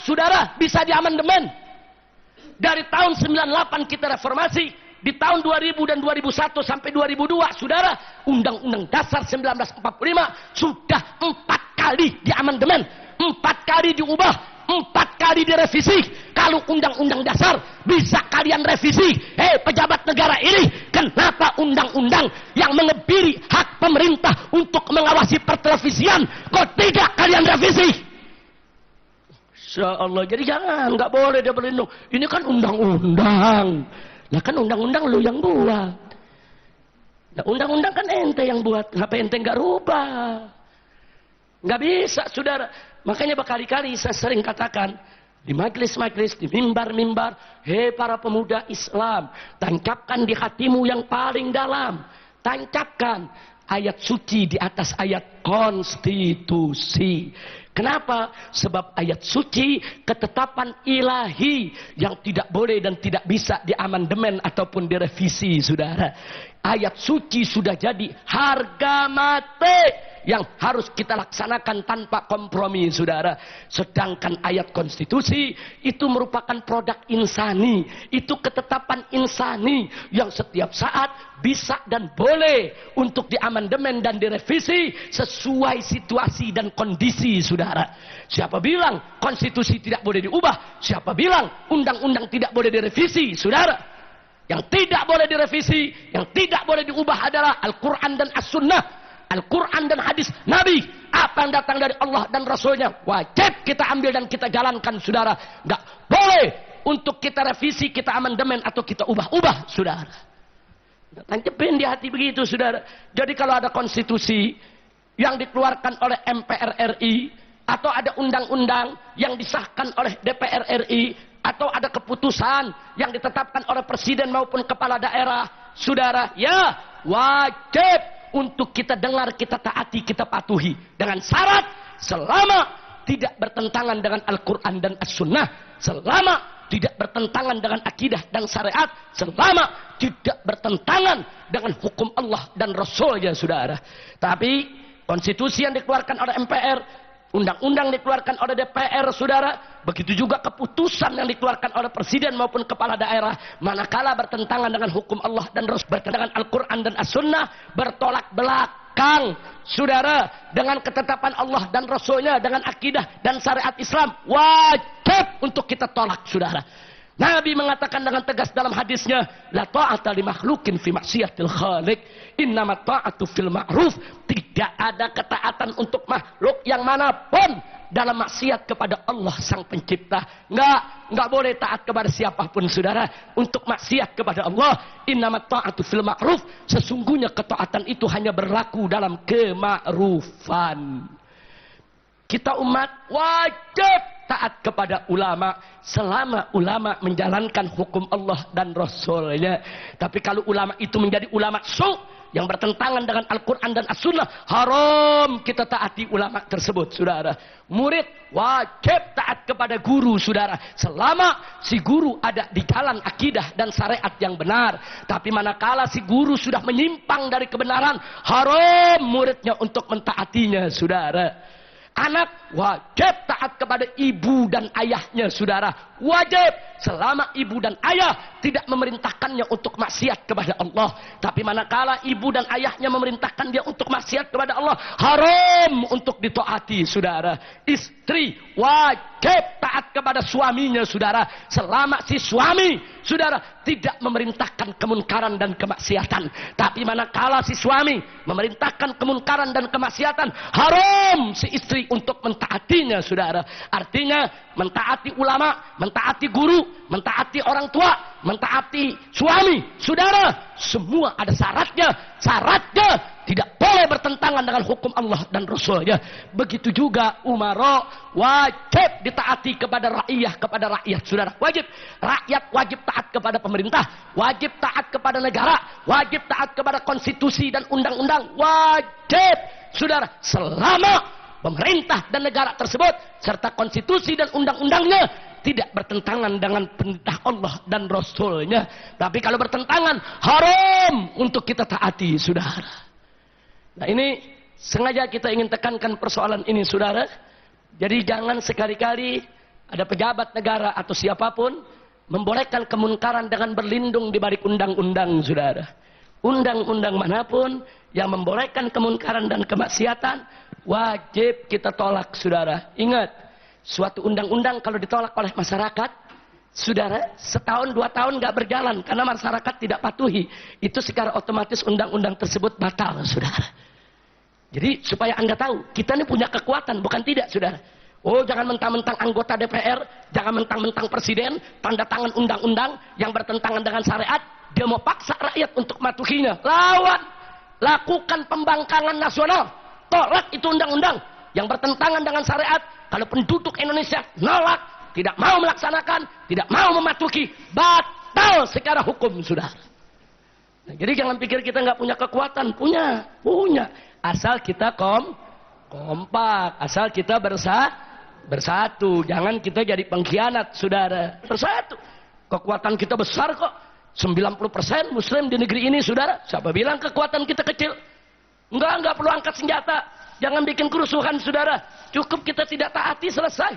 saudara, bisa diamandemen. Dari tahun 98 kita reformasi, di tahun 2000 dan 2001 sampai 2002, saudara, undang-undang dasar 1945 sudah 4 kali diamandemen, 4 kali diubah, 4 kali direvisi. Kalau undang-undang dasar bisa kalian revisi, pejabat negara ini, kenapa undang-undang yang mengebiri hak pemerintah untuk mengawasi pertelevisian kok tidak kalian revisi? Insya Allah. Jadi jangan, nggak boleh dia berlindung. Ini kan undang-undang. Nah kan undang-undang lu yang buat. Nah, undang-undang kan ente yang buat. Kenapa ente nggak rubah? Nggak bisa, saudara. Makanya berkali-kali saya sering katakan di majelis-majelis, di mimbar-mimbar, para pemuda Islam, tancapkan di hatimu yang paling dalam. Tancapkan ayat suci di atas ayat konstitusi. Kenapa? Sebab ayat suci ketetapan ilahi yang tidak boleh dan tidak bisa diamandemen ataupun direvisi, saudara. Ayat suci sudah jadi harga mati yang harus kita laksanakan tanpa kompromi, saudara. Sedangkan ayat konstitusi itu merupakan produk insani. Itu ketetapan insani yang setiap saat bisa dan boleh untuk diamandemen dan direvisi sesuai situasi dan kondisi, saudara. Siapa bilang konstitusi tidak boleh diubah? Siapa bilang undang-undang tidak boleh direvisi, saudara? Yang tidak boleh direvisi, yang tidak boleh diubah adalah Al-Quran dan As-Sunnah. Al-Quran dan hadis Nabi. Apa yang datang dari Allah dan Rasulnya wajib kita ambil dan kita jalankan, saudara. Nggak boleh untuk kita revisi, kita amandemen atau kita ubah-ubah, saudara. Tancapin di hati begitu, saudara. Jadi kalau ada konstitusi yang dikeluarkan oleh MPR RI, atau ada undang-undang yang disahkan oleh DPR RI, atau ada keputusan yang ditetapkan oleh presiden maupun kepala daerah, saudara, ya wajib untuk kita dengar, kita taati, kita patuhi. Dengan syarat selama tidak bertentangan dengan Al-Quran dan As-Sunnah, selama tidak bertentangan dengan akidah dan syariat, selama tidak bertentangan dengan hukum Allah dan Rasulnya, saudara. Tapi konstitusi yang dikeluarkan oleh MPR, undang-undang dikeluarkan oleh DPR, saudara, begitu juga keputusan yang dikeluarkan oleh presiden maupun kepala daerah, manakala bertentangan dengan hukum Allah dan Rasul, bertentangan dengan Al-Quran dan As-Sunnah, bertolak belakang, saudara, dengan ketetapan Allah dan Rasulnya, dengan akidah dan syariat Islam, wajib untuk kita tolak, saudara. Nabi mengatakan dengan tegas dalam hadisnya, la ta'ata li makhlukin fi maksiatil khaliq, innamat ta'atu fil ma'ruf. Tidak ada ketaatan untuk makhluk yang manapun dalam maksiat kepada Allah sang pencipta. Enggak boleh taat kepada siapapun, saudara, untuk maksiat kepada Allah. Innamat ta'atu fil ma'ruf. Sesungguhnya ketaatan itu hanya berlaku dalam kema'rufan. Kita umat wajib taat kepada ulama selama ulama menjalankan hukum Allah dan Rasulnya. Tapi kalau ulama itu menjadi ulama yang bertentangan dengan Al-Quran dan As-Sunnah, haram kita taati ulama tersebut, saudara. Murid wajib taat kepada guru, saudara, selama si guru ada di jalan akidah dan syariat yang benar. Tapi manakala si guru sudah menyimpang dari kebenaran, haram muridnya untuk mentaatinya, saudara. Anak wajib taat kepada ibu dan ayahnya, saudara. Wajib selama ibu dan ayah tidak memerintahkannya untuk maksiat kepada Allah. Tapi manakala ibu dan ayahnya memerintahkan dia untuk maksiat kepada Allah, haram untuk ditaati, saudara. Istri wajib taat kepada suaminya, saudara, selama si suami, saudara, tidak memerintahkan kemunkaran dan kemaksiatan. Tapi manakala si suami memerintahkan kemunkaran dan kemaksiatan, haram si istri diri untuk mentaatinya, saudara. Artinya mentaati ulama, mentaati guru, mentaati orang tua, mentaati suami, saudara. Semua ada syaratnya. Syaratnya tidak boleh bertentangan dengan hukum Allah dan Rasulnya. Begitu juga umara wajib ditaati kepada rakyat, saudara. Wajib. Rakyat wajib taat kepada pemerintah, wajib taat kepada negara, wajib taat kepada konstitusi dan undang-undang. Wajib, saudara. Selama pemerintah dan negara tersebut serta konstitusi dan undang-undangnya tidak bertentangan dengan perintah Allah dan Rasulnya. Tapi kalau bertentangan, haram untuk kita taati, saudara. Nah, ini sengaja kita ingin tekankan persoalan ini, saudara. Jadi jangan sekali-kali ada pejabat negara atau siapapun membolehkan kemunkaran dengan berlindung di balik undang-undang, saudara. Undang-undang manapun yang membolehkan kemunkaran dan kemaksiatan wajib kita tolak, saudara. Ingat, suatu undang-undang kalau ditolak oleh masyarakat, saudara, setahun 2 tahun nggak berjalan karena masyarakat tidak patuhi, itu secara otomatis undang-undang tersebut batal, saudara. Jadi supaya Anda tahu, kita ini punya kekuatan, bukan tidak, saudara. Oh, jangan mentang-mentang anggota DPR, jangan mentang-mentang presiden, tanda tangan undang-undang yang bertentangan dengan syariat, dia mau paksa rakyat untuk matuhinya. Lawan, lakukan pembangkangan nasional, tolak itu undang-undang yang bertentangan dengan syariat. Kalau penduduk Indonesia nolak, tidak mau melaksanakan, tidak mau mematuhi, batal secara hukum, saudara. Nah, jadi jangan pikir kita nggak punya kekuatan, punya. Asal kita kompak, asal kita bersatu. Jangan kita jadi pengkhianat, saudara. Bersatu. Kekuatan kita besar kok. 90% Muslim di negeri ini, saudara. Siapa bilang kekuatan kita kecil? Enggak perlu angkat senjata. Jangan bikin kerusuhan, saudara. Cukup kita tidak taati, selesai.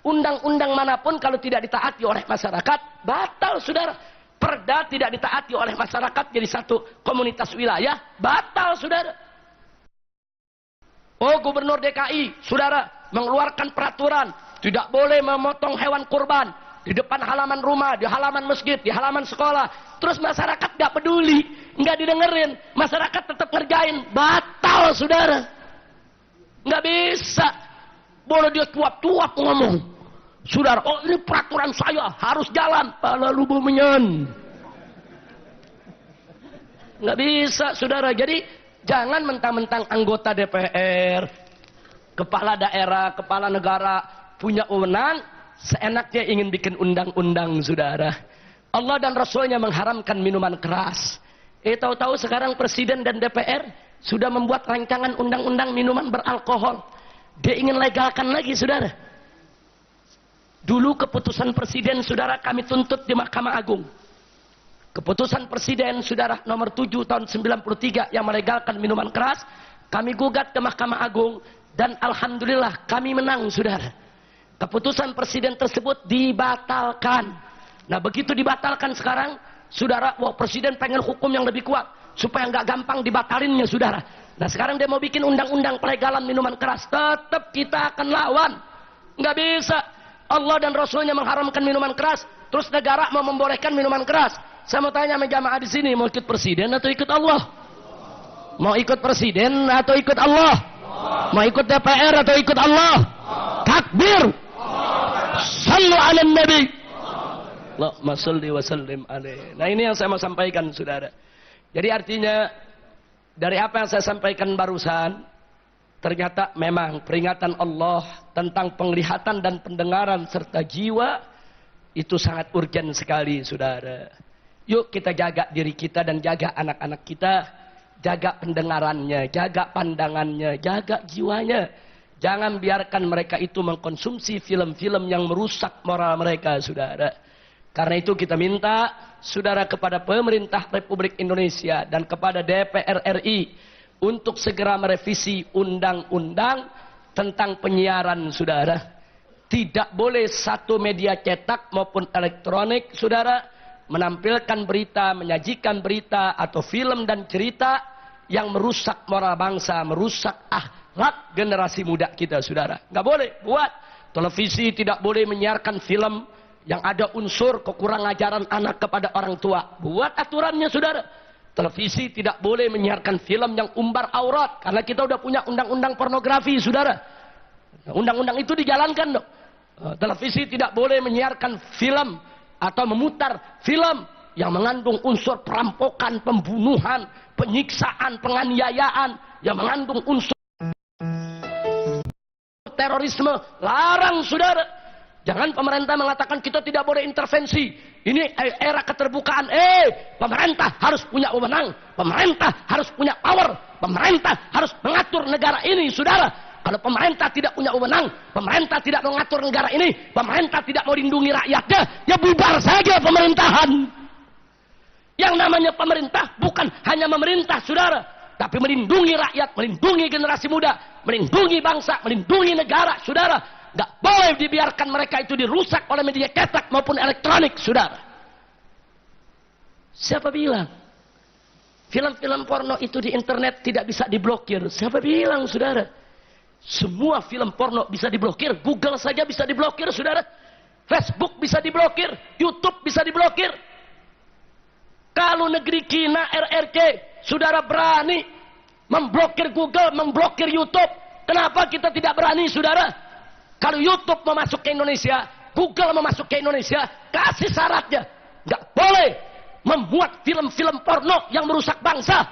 Undang-undang manapun kalau tidak ditaati oleh masyarakat, batal, saudara. Perda tidak ditaati oleh masyarakat jadi satu komunitas wilayah, batal, saudara. Oh, Gubernur DKI, saudara, mengeluarkan peraturan tidak boleh memotong hewan kurban di depan halaman rumah, di halaman masjid, di halaman sekolah. Terus masyarakat nggak peduli, nggak didengerin, masyarakat tetap ngerjain, batal, saudara. Nggak bisa. Boleh dia tuap-tuap ngomong, saudara, oh ini peraturan saya harus jalan, pala lu bumenyan. Nggak bisa, saudara. Jadi jangan mentang-mentang anggota DPR, kepala daerah, kepala negara punya wewenang, seenaknya ingin bikin undang-undang, saudara. Allah dan Rasulnya mengharamkan minuman keras. Tahu-tahu sekarang Presiden dan DPR sudah membuat rancangan undang-undang minuman beralkohol. Dia ingin legalkan lagi, saudara. Dulu keputusan Presiden, saudara, kami tuntut di Mahkamah Agung. Keputusan Presiden, saudara, nomor 7 tahun 93 yang melegalkan minuman keras, kami gugat ke Mahkamah Agung dan alhamdulillah kami menang, saudara. Keputusan Presiden tersebut dibatalkan. Nah, begitu dibatalkan sekarang, saudara, wah, Presiden pengen hukum yang lebih kuat supaya nggak gampang dibatalinnya, saudara. Nah, sekarang dia mau bikin undang-undang pelegalan minuman keras. Tetap kita akan lawan. Nggak bisa. Allah dan Rasulnya mengharamkan minuman keras, terus negara mau membolehkan minuman keras. Saya mau tanya sama jamaah di sini, mau ikut presiden atau ikut Allah? Mau ikut presiden atau ikut Allah? Mau ikut DPR atau ikut Allah? Takbir! Sallu ala nabi. Allahumma salli wa sallim alaihi. Nah, ini yang saya mau sampaikan, saudara. Jadi artinya dari apa yang saya sampaikan barusan, ternyata memang peringatan Allah tentang penglihatan dan pendengaran serta jiwa itu sangat urgen sekali, saudara. Yuk kita jaga diri kita dan jaga anak-anak kita, jaga pendengarannya, jaga pandangannya, jaga jiwanya. Jangan biarkan mereka itu mengkonsumsi film-film yang merusak moral mereka, saudara. Karena itu kita minta, saudara, kepada pemerintah Republik Indonesia dan kepada DPR RI untuk segera merevisi undang-undang tentang penyiaran, saudara. Tidak boleh satu media cetak maupun elektronik, saudara, menampilkan berita, menyajikan berita atau film dan cerita yang merusak moral bangsa, merusak akhlak generasi muda kita, saudara. Nggak boleh buat. Televisi tidak boleh menyiarkan film yang ada unsur kekurang ajaran anak kepada orang tua. Buat aturannya, saudara. Televisi tidak boleh menyiarkan film yang umbar aurat, karena kita udah punya undang-undang pornografi, saudara. Undang-undang itu dijalankan dong. Televisi tidak boleh menyiarkan film atau memutar film yang mengandung unsur perampokan, pembunuhan, penyiksaan, penganiayaan, yang mengandung unsur terorisme. Larang, saudara. Jangan pemerintah mengatakan kita tidak boleh intervensi. Ini era keterbukaan. Pemerintah harus punya wewenang. Pemerintah harus punya power. Pemerintah harus mengatur negara ini, saudara. Kalau pemerintah tidak punya wewenang, pemerintah tidak mengatur negara ini, pemerintah tidak melindungi rakyatnya, ya bubar saja pemerintahan. Yang namanya pemerintah bukan hanya memerintah, saudara, tapi melindungi rakyat, melindungi generasi muda, melindungi bangsa, melindungi negara, saudara. Gak boleh dibiarkan mereka itu dirusak oleh media cetak maupun elektronik, saudara. Siapa bilang film-film porno itu di internet tidak bisa diblokir? Siapa bilang, saudara? Semua film porno bisa diblokir. Google saja bisa diblokir, saudara. Facebook bisa diblokir, YouTube bisa diblokir. Kalau negeri Cina, RRQ, saudara berani memblokir Google, memblokir YouTube, kenapa kita tidak berani, saudara? Kalau YouTube mau masuk ke Indonesia, Google mau masuk ke Indonesia, kasih syaratnya. Nggak boleh membuat film-film porno yang merusak bangsa.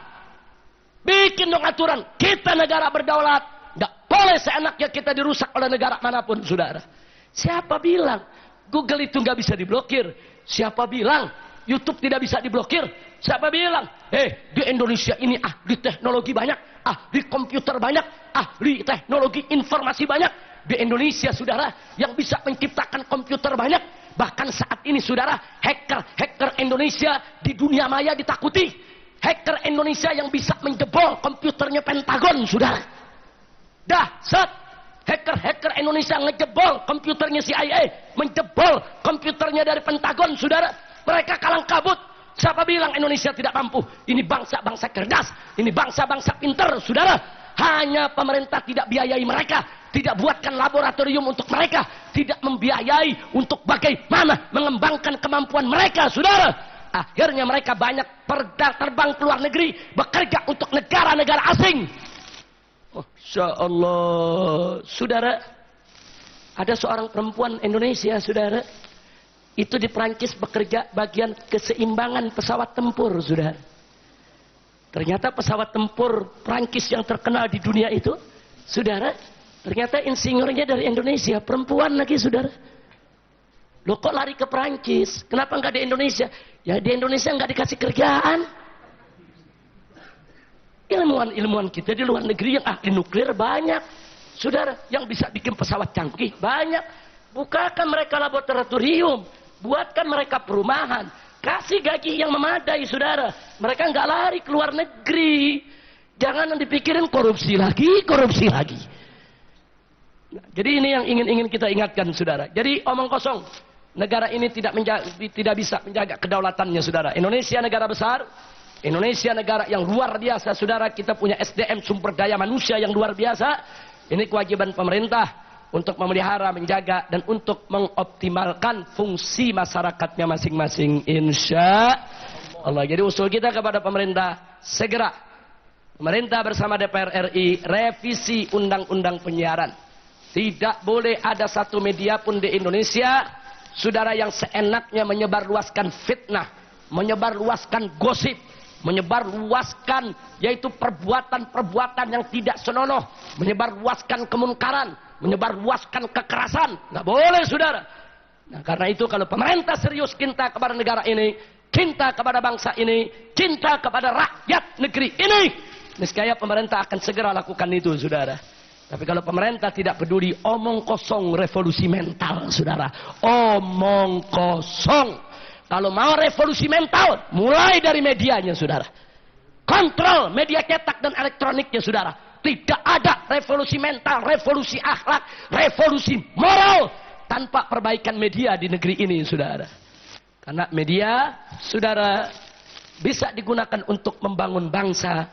Bikin dong aturan. Kita negara berdaulat, nggak boleh seenaknya kita dirusak oleh negara manapun, saudara. Siapa bilang Google itu nggak bisa diblokir? Siapa bilang YouTube tidak bisa diblokir? Siapa bilang? Di Indonesia ini ahli teknologi banyak, ahli komputer banyak, ahli teknologi informasi banyak. Di Indonesia, saudara, yang bisa menciptakan komputer banyak. Bahkan saat ini, saudara, hacker Indonesia di dunia maya ditakuti. Hacker Indonesia yang bisa menjebol komputernya Pentagon, saudara. Dahsyat. Hacker Indonesia ngejebol komputernya CIA, menjebol komputernya dari Pentagon, saudara. Mereka kalang kabut. Siapa bilang Indonesia tidak mampu? Ini bangsa-bangsa cerdas, ini bangsa-bangsa pintar, saudara. Hanya pemerintah tidak biayai mereka, tidak buatkan laboratorium untuk mereka, tidak membiayai untuk bagaimana mengembangkan kemampuan mereka, saudara. Akhirnya mereka banyak terbang ke luar negeri, bekerja untuk negara-negara asing. Masya Allah, saudara. Ada seorang perempuan Indonesia, saudara, itu di Prancis bekerja bagian keseimbangan pesawat tempur, saudara. Ternyata pesawat tempur Prancis yang terkenal di dunia itu, saudara, ternyata insinyurnya dari Indonesia, perempuan lagi, saudara. Loh, kok lari ke Prancis? Kenapa nggak di Indonesia? Ya di Indonesia nggak dikasih kerjaan. Ilmuwan kita di luar negeri yang ahli nuklir banyak, saudara, yang bisa bikin pesawat canggih banyak. Bukakan mereka laboratorium, buatkan mereka perumahan, kasih gaji yang memadai, saudara. Mereka nggak lari ke luar negeri. Jangan dipikirin korupsi lagi. Nah, jadi ini yang ingin kita ingatkan, saudara. Jadi omong kosong. Negara ini tidak bisa menjaga kedaulatannya, saudara. Indonesia negara besar. Indonesia negara yang luar biasa, saudara. Kita punya SDM, sumber daya manusia yang luar biasa. Ini kewajiban pemerintah untuk memelihara, menjaga, dan untuk mengoptimalkan fungsi masyarakatnya masing-masing. Insya Allah. Jadi usul kita kepada pemerintah, segera pemerintah bersama DPR RI revisi undang-undang penyiaran. Tidak boleh ada satu media pun di Indonesia, saudara, yang seenaknya menyebarluaskan fitnah, menyebarluaskan gosip, menyebarluaskan yaitu perbuatan-perbuatan yang tidak senonoh, menyebarluaskan kemunkaran, menyebarluaskan kekerasan. Nggak boleh, saudara. Nah, karena itu kalau pemerintah serius cinta kepada negara ini, cinta kepada bangsa ini, cinta kepada rakyat negeri ini, niscaya pemerintah akan segera lakukan itu, saudara. Tapi kalau pemerintah tidak peduli, omong kosong revolusi mental, saudara. Omong kosong. Kalau mau revolusi mental, mulai dari medianya, saudara. Kontrol media cetak dan elektroniknya, saudara. Tidak ada revolusi mental, revolusi akhlak, revolusi moral tanpa perbaikan media di negeri ini, saudara. Karena media, saudara, bisa digunakan untuk membangun bangsa,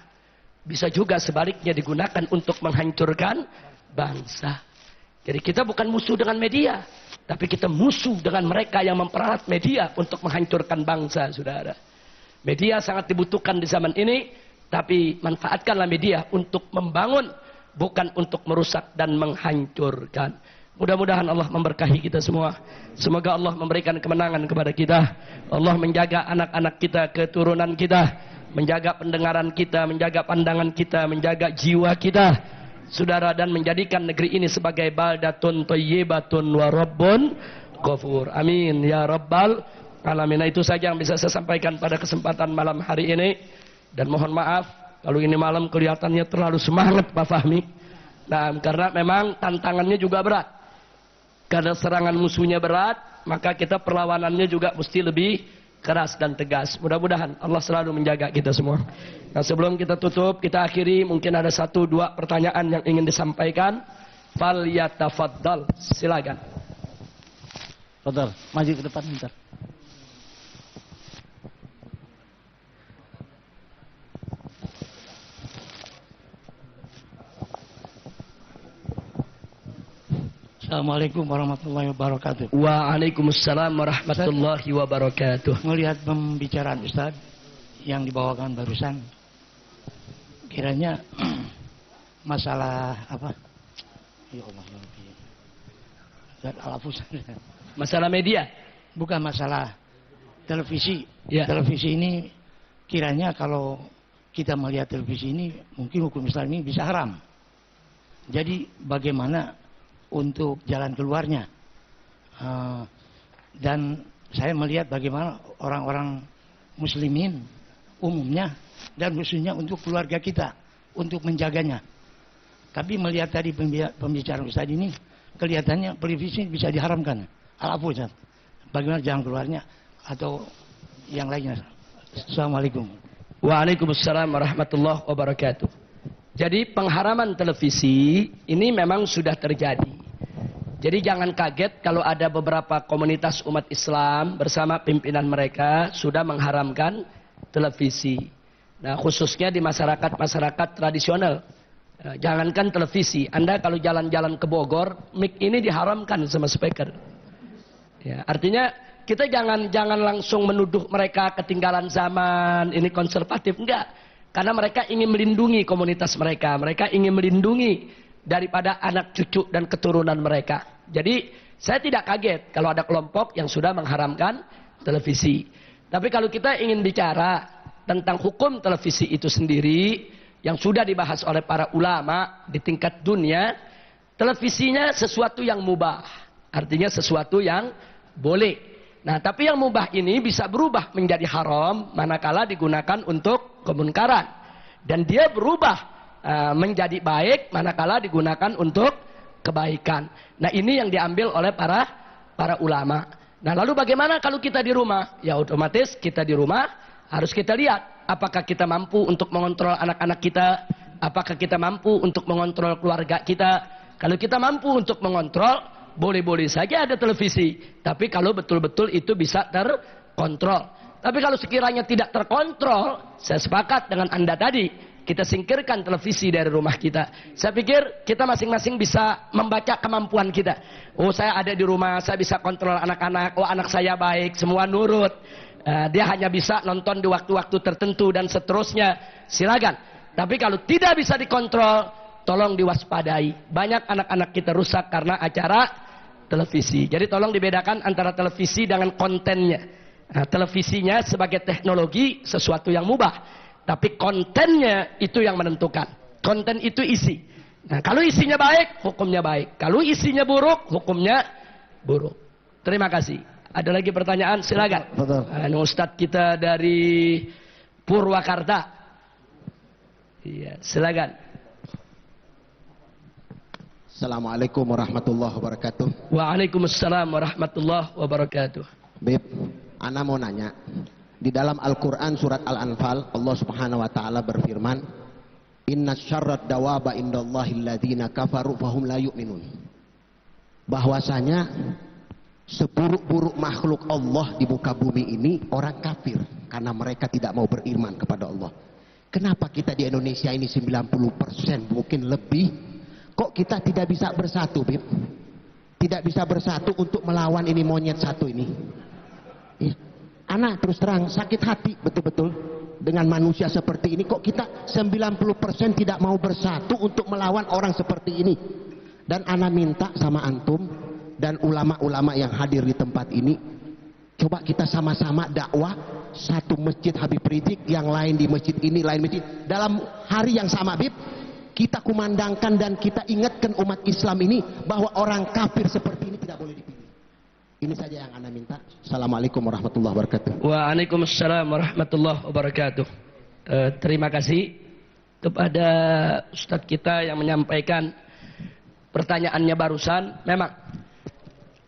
bisa juga sebaliknya digunakan untuk menghancurkan bangsa. Jadi kita bukan musuh dengan media, tapi kita musuh dengan mereka yang memperalat media untuk menghancurkan bangsa, saudara. Media sangat dibutuhkan di zaman ini, tapi manfaatkanlah media untuk membangun bukan untuk merusak dan menghancurkan. Mudah-mudahan Allah memberkahi kita semua. Semoga Allah memberikan kemenangan kepada kita. Allah menjaga anak-anak kita, keturunan kita, menjaga pendengaran kita, menjaga pandangan kita, menjaga jiwa kita, saudara, dan menjadikan negeri ini sebagai baldatun thayyibatun wa rabbun ghafur. Amin ya rabbal alamin. Nah, itu saja yang bisa saya sampaikan pada kesempatan malam hari ini. Dan mohon maaf kalau ini malam kelihatannya terlalu semangat Pak Fahmi. Nah, karena memang tantangannya juga berat. Karena serangan musuhnya berat, maka kita perlawanannya juga mesti lebih keras dan tegas. Mudah-mudahan Allah selalu menjaga kita semua. Nah, sebelum kita tutup, kita akhiri, mungkin ada 1-2 pertanyaan yang ingin disampaikan. Fal yatafaddal, silakan. Fadal, maju ke depan bentar. Assalamualaikum warahmatullahi wabarakatuh. Waalaikumsalam warahmatullahi wabarakatuh. Melihat pembicaraan Ustaz yang dibawakan barusan, kiranya masalah apa? Ya Allah, masalah media, bukan masalah televisi. Ya. Televisi ini kiranya kalau kita melihat televisi ini mungkin hukum Islam ini bisa haram. Jadi bagaimana untuk jalan keluarnya? Dan saya melihat bagaimana orang-orang muslimin umumnya dan khususnya untuk keluarga kita untuk menjaganya. Tapi melihat tadi pembicaraan Ustaz ini kelihatannya televisi bisa diharamkan. Al-afu Ustaz. Bagaimana jalan keluarnya atau yang lainnya? Assalamualaikum. Waalaikumsalam warahmatullahi wabarakatuh. Jadi pengharaman televisi ini memang sudah terjadi. Jadi jangan kaget kalau ada beberapa komunitas umat Islam bersama pimpinan mereka sudah mengharamkan televisi. Nah, khususnya di masyarakat-masyarakat tradisional. Jangankan televisi, Anda kalau jalan-jalan ke Bogor, mic ini diharamkan sama speaker. Ya, artinya kita jangan langsung menuduh mereka ketinggalan zaman, ini konservatif, enggak. Karena mereka ingin melindungi komunitas mereka, mereka ingin melindungi daripada anak cucu dan keturunan mereka. Jadi saya tidak kaget kalau ada kelompok yang sudah mengharamkan televisi. Tapi kalau kita ingin bicara tentang hukum televisi itu sendiri yang sudah dibahas oleh para ulama di tingkat dunia, televisinya sesuatu yang mubah, artinya sesuatu yang boleh. Nah, tapi yang mubah ini bisa berubah menjadi haram manakala digunakan untuk kemunkaran, dan dia berubah menjadi baik manakala digunakan untuk kebaikan. Nah, ini yang diambil oleh para ulama. Nah, lalu bagaimana kalau kita di rumah? Ya otomatis kita di rumah harus kita lihat apakah kita mampu untuk mengontrol anak-anak kita, apakah kita mampu untuk mengontrol keluarga kita. Kalau kita mampu untuk mengontrol, boleh-boleh saja ada televisi, tapi kalau betul-betul itu bisa terkontrol. Tapi kalau sekiranya tidak terkontrol, saya sepakat dengan Anda tadi, kita singkirkan televisi dari rumah kita. Saya pikir kita masing-masing bisa membaca kemampuan kita. Oh, saya ada di rumah, saya bisa kontrol anak-anak. Oh, anak saya baik, semua nurut. Dia hanya bisa nonton di waktu-waktu tertentu dan seterusnya. Silakan. Tapi kalau tidak bisa dikontrol, tolong diwaspadai. Banyak anak-anak kita rusak karena acara televisi. Jadi tolong dibedakan antara televisi dengan kontennya. Nah, televisinya sebagai teknologi sesuatu yang mubah. Tapi kontennya itu yang menentukan. Konten itu isi. Nah, kalau isinya baik, hukumnya baik. Kalau isinya buruk, hukumnya buruk. Terima kasih. Ada lagi pertanyaan? Silakan. Ustadz kita dari Purwakarta. Iya, silakan. Assalamualaikum warahmatullahi wabarakatuh. Waalaikumsalam warahmatullahi wabarakatuh. Beb, ana mau nanya. Di dalam Al-Quran surat Al-Anfal, Allah subhanahu wa ta'ala berfirman, Inna syarrat dawaba indallahi alladhina kafaru fahum la yu'minun. Bahwasanya seburuk-buruk makhluk Allah di muka bumi ini orang kafir, karena mereka tidak mau beriman kepada Allah. Kenapa kita di Indonesia ini 90% mungkin lebih, kok kita tidak bisa bersatu, Bib? Tidak bisa bersatu untuk melawan ini monyet satu ini. Anak terus terang sakit hati betul-betul. dengan manusia seperti ini? Kok kita 90% tidak mau bersatu untuk melawan orang seperti ini? Dan ana minta sama antum dan ulama-ulama yang hadir di tempat ini, coba kita sama-sama dakwah. Satu masjid Habib Rizik, yang lain di masjid ini, lain masjid. Dalam hari yang sama, Habib, kita kumandangkan dan kita ingatkan umat Islam ini bahwa orang kafir seperti ini tidak boleh dipilih. Ini saja yang ana minta. Assalamualaikum warahmatullahi wabarakatuh. Waalaikumsalam warahmatullahi wabarakatuh. Terima kasih kepada Ustadz kita yang menyampaikan pertanyaannya barusan. Memang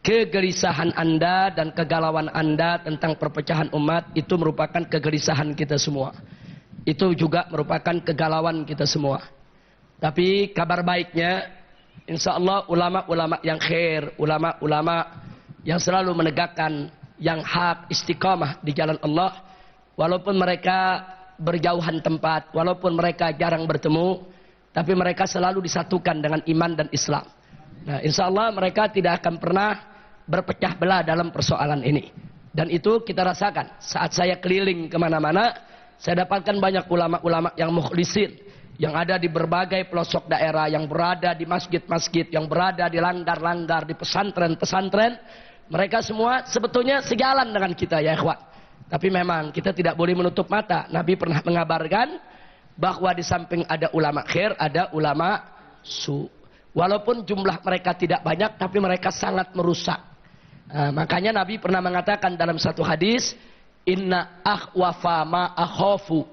kegelisahan Anda dan kegalauan Anda tentang perpecahan umat itu merupakan kegelisahan kita semua. Itu juga merupakan kegalauan kita semua. Tapi kabar baiknya, insya Allah ulama-ulama yang khair, ulama-ulama yang selalu menegakkan yang hak, istiqamah di jalan Allah, walaupun mereka berjauhan tempat, walaupun mereka jarang bertemu, tapi mereka selalu disatukan dengan iman dan Islam. Nah, insya Allah mereka tidak akan pernah berpecah belah dalam persoalan ini. Dan itu kita rasakan saat saya keliling kemana-mana. Saya dapatkan banyak ulama-ulama yang mukhlisin, yang ada di berbagai pelosok daerah, yang berada di masjid-masjid, yang berada di langgar-langgar, di pesantren-pesantren. Mereka semua sebetulnya sejalan dengan kita, ya ikhwan. Tapi memang kita tidak boleh menutup mata. Nabi pernah mengabarkan bahwa di samping ada ulama khair, ada ulama su. Walaupun jumlah mereka tidak banyak, tapi mereka sangat merusak. Makanya Nabi pernah mengatakan dalam satu hadis, inna akhwafa ma akhafu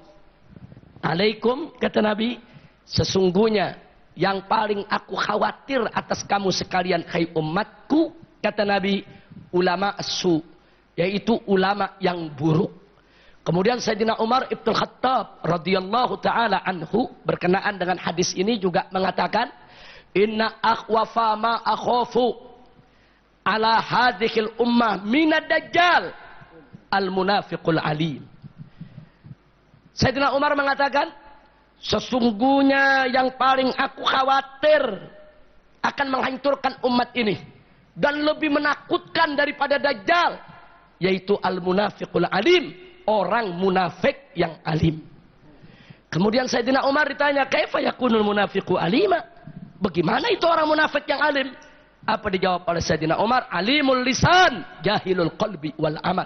alaikum, kata Nabi, sesungguhnya yang paling aku khawatir atas kamu sekalian, hai umatku, kata Nabi, ulama as-su, yaitu ulama yang buruk. Kemudian Sayyidina Umar Ibn Khattab radhiyallahu taala anhu berkenaan dengan hadis ini juga mengatakan, inna akhwafa ma akhafu ala hadhil ummah minad dajjal al munafiqul alim. Sayyidina Umar mengatakan, sesungguhnya yang paling aku khawatir akan menghancurkan umat ini dan lebih menakutkan daripada dajjal, yaitu al munafiqul alim, orang munafik yang alim. Kemudian Sayyidina Umar ditanya, kaifa yakunul munafiqu alima? Bagaimana itu orang munafik yang alim? Apa dijawab oleh Sayyidina Umar? Alimul lisan, jahilul qalbi wal amal.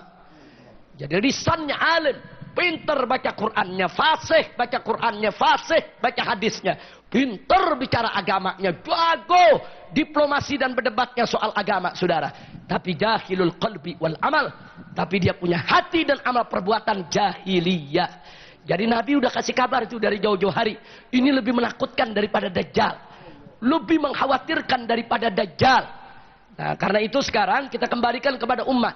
Jadi lisannya alim, pintar baca Qur'annya, fasih baca Qur'annya, fasih baca hadisnya, pintar bicara agamanya, jago diplomasi dan berdebatnya soal agama, saudara. Tapi jahilul qalbi wal amal, tapi dia punya hati dan amal perbuatan jahiliyah. Jadi Nabi udah kasih kabar itu dari jauh-jauh hari. Ini lebih menakutkan daripada dajjal, lebih mengkhawatirkan daripada dajjal. Nah, karena itu sekarang kita kembalikan kepada umat.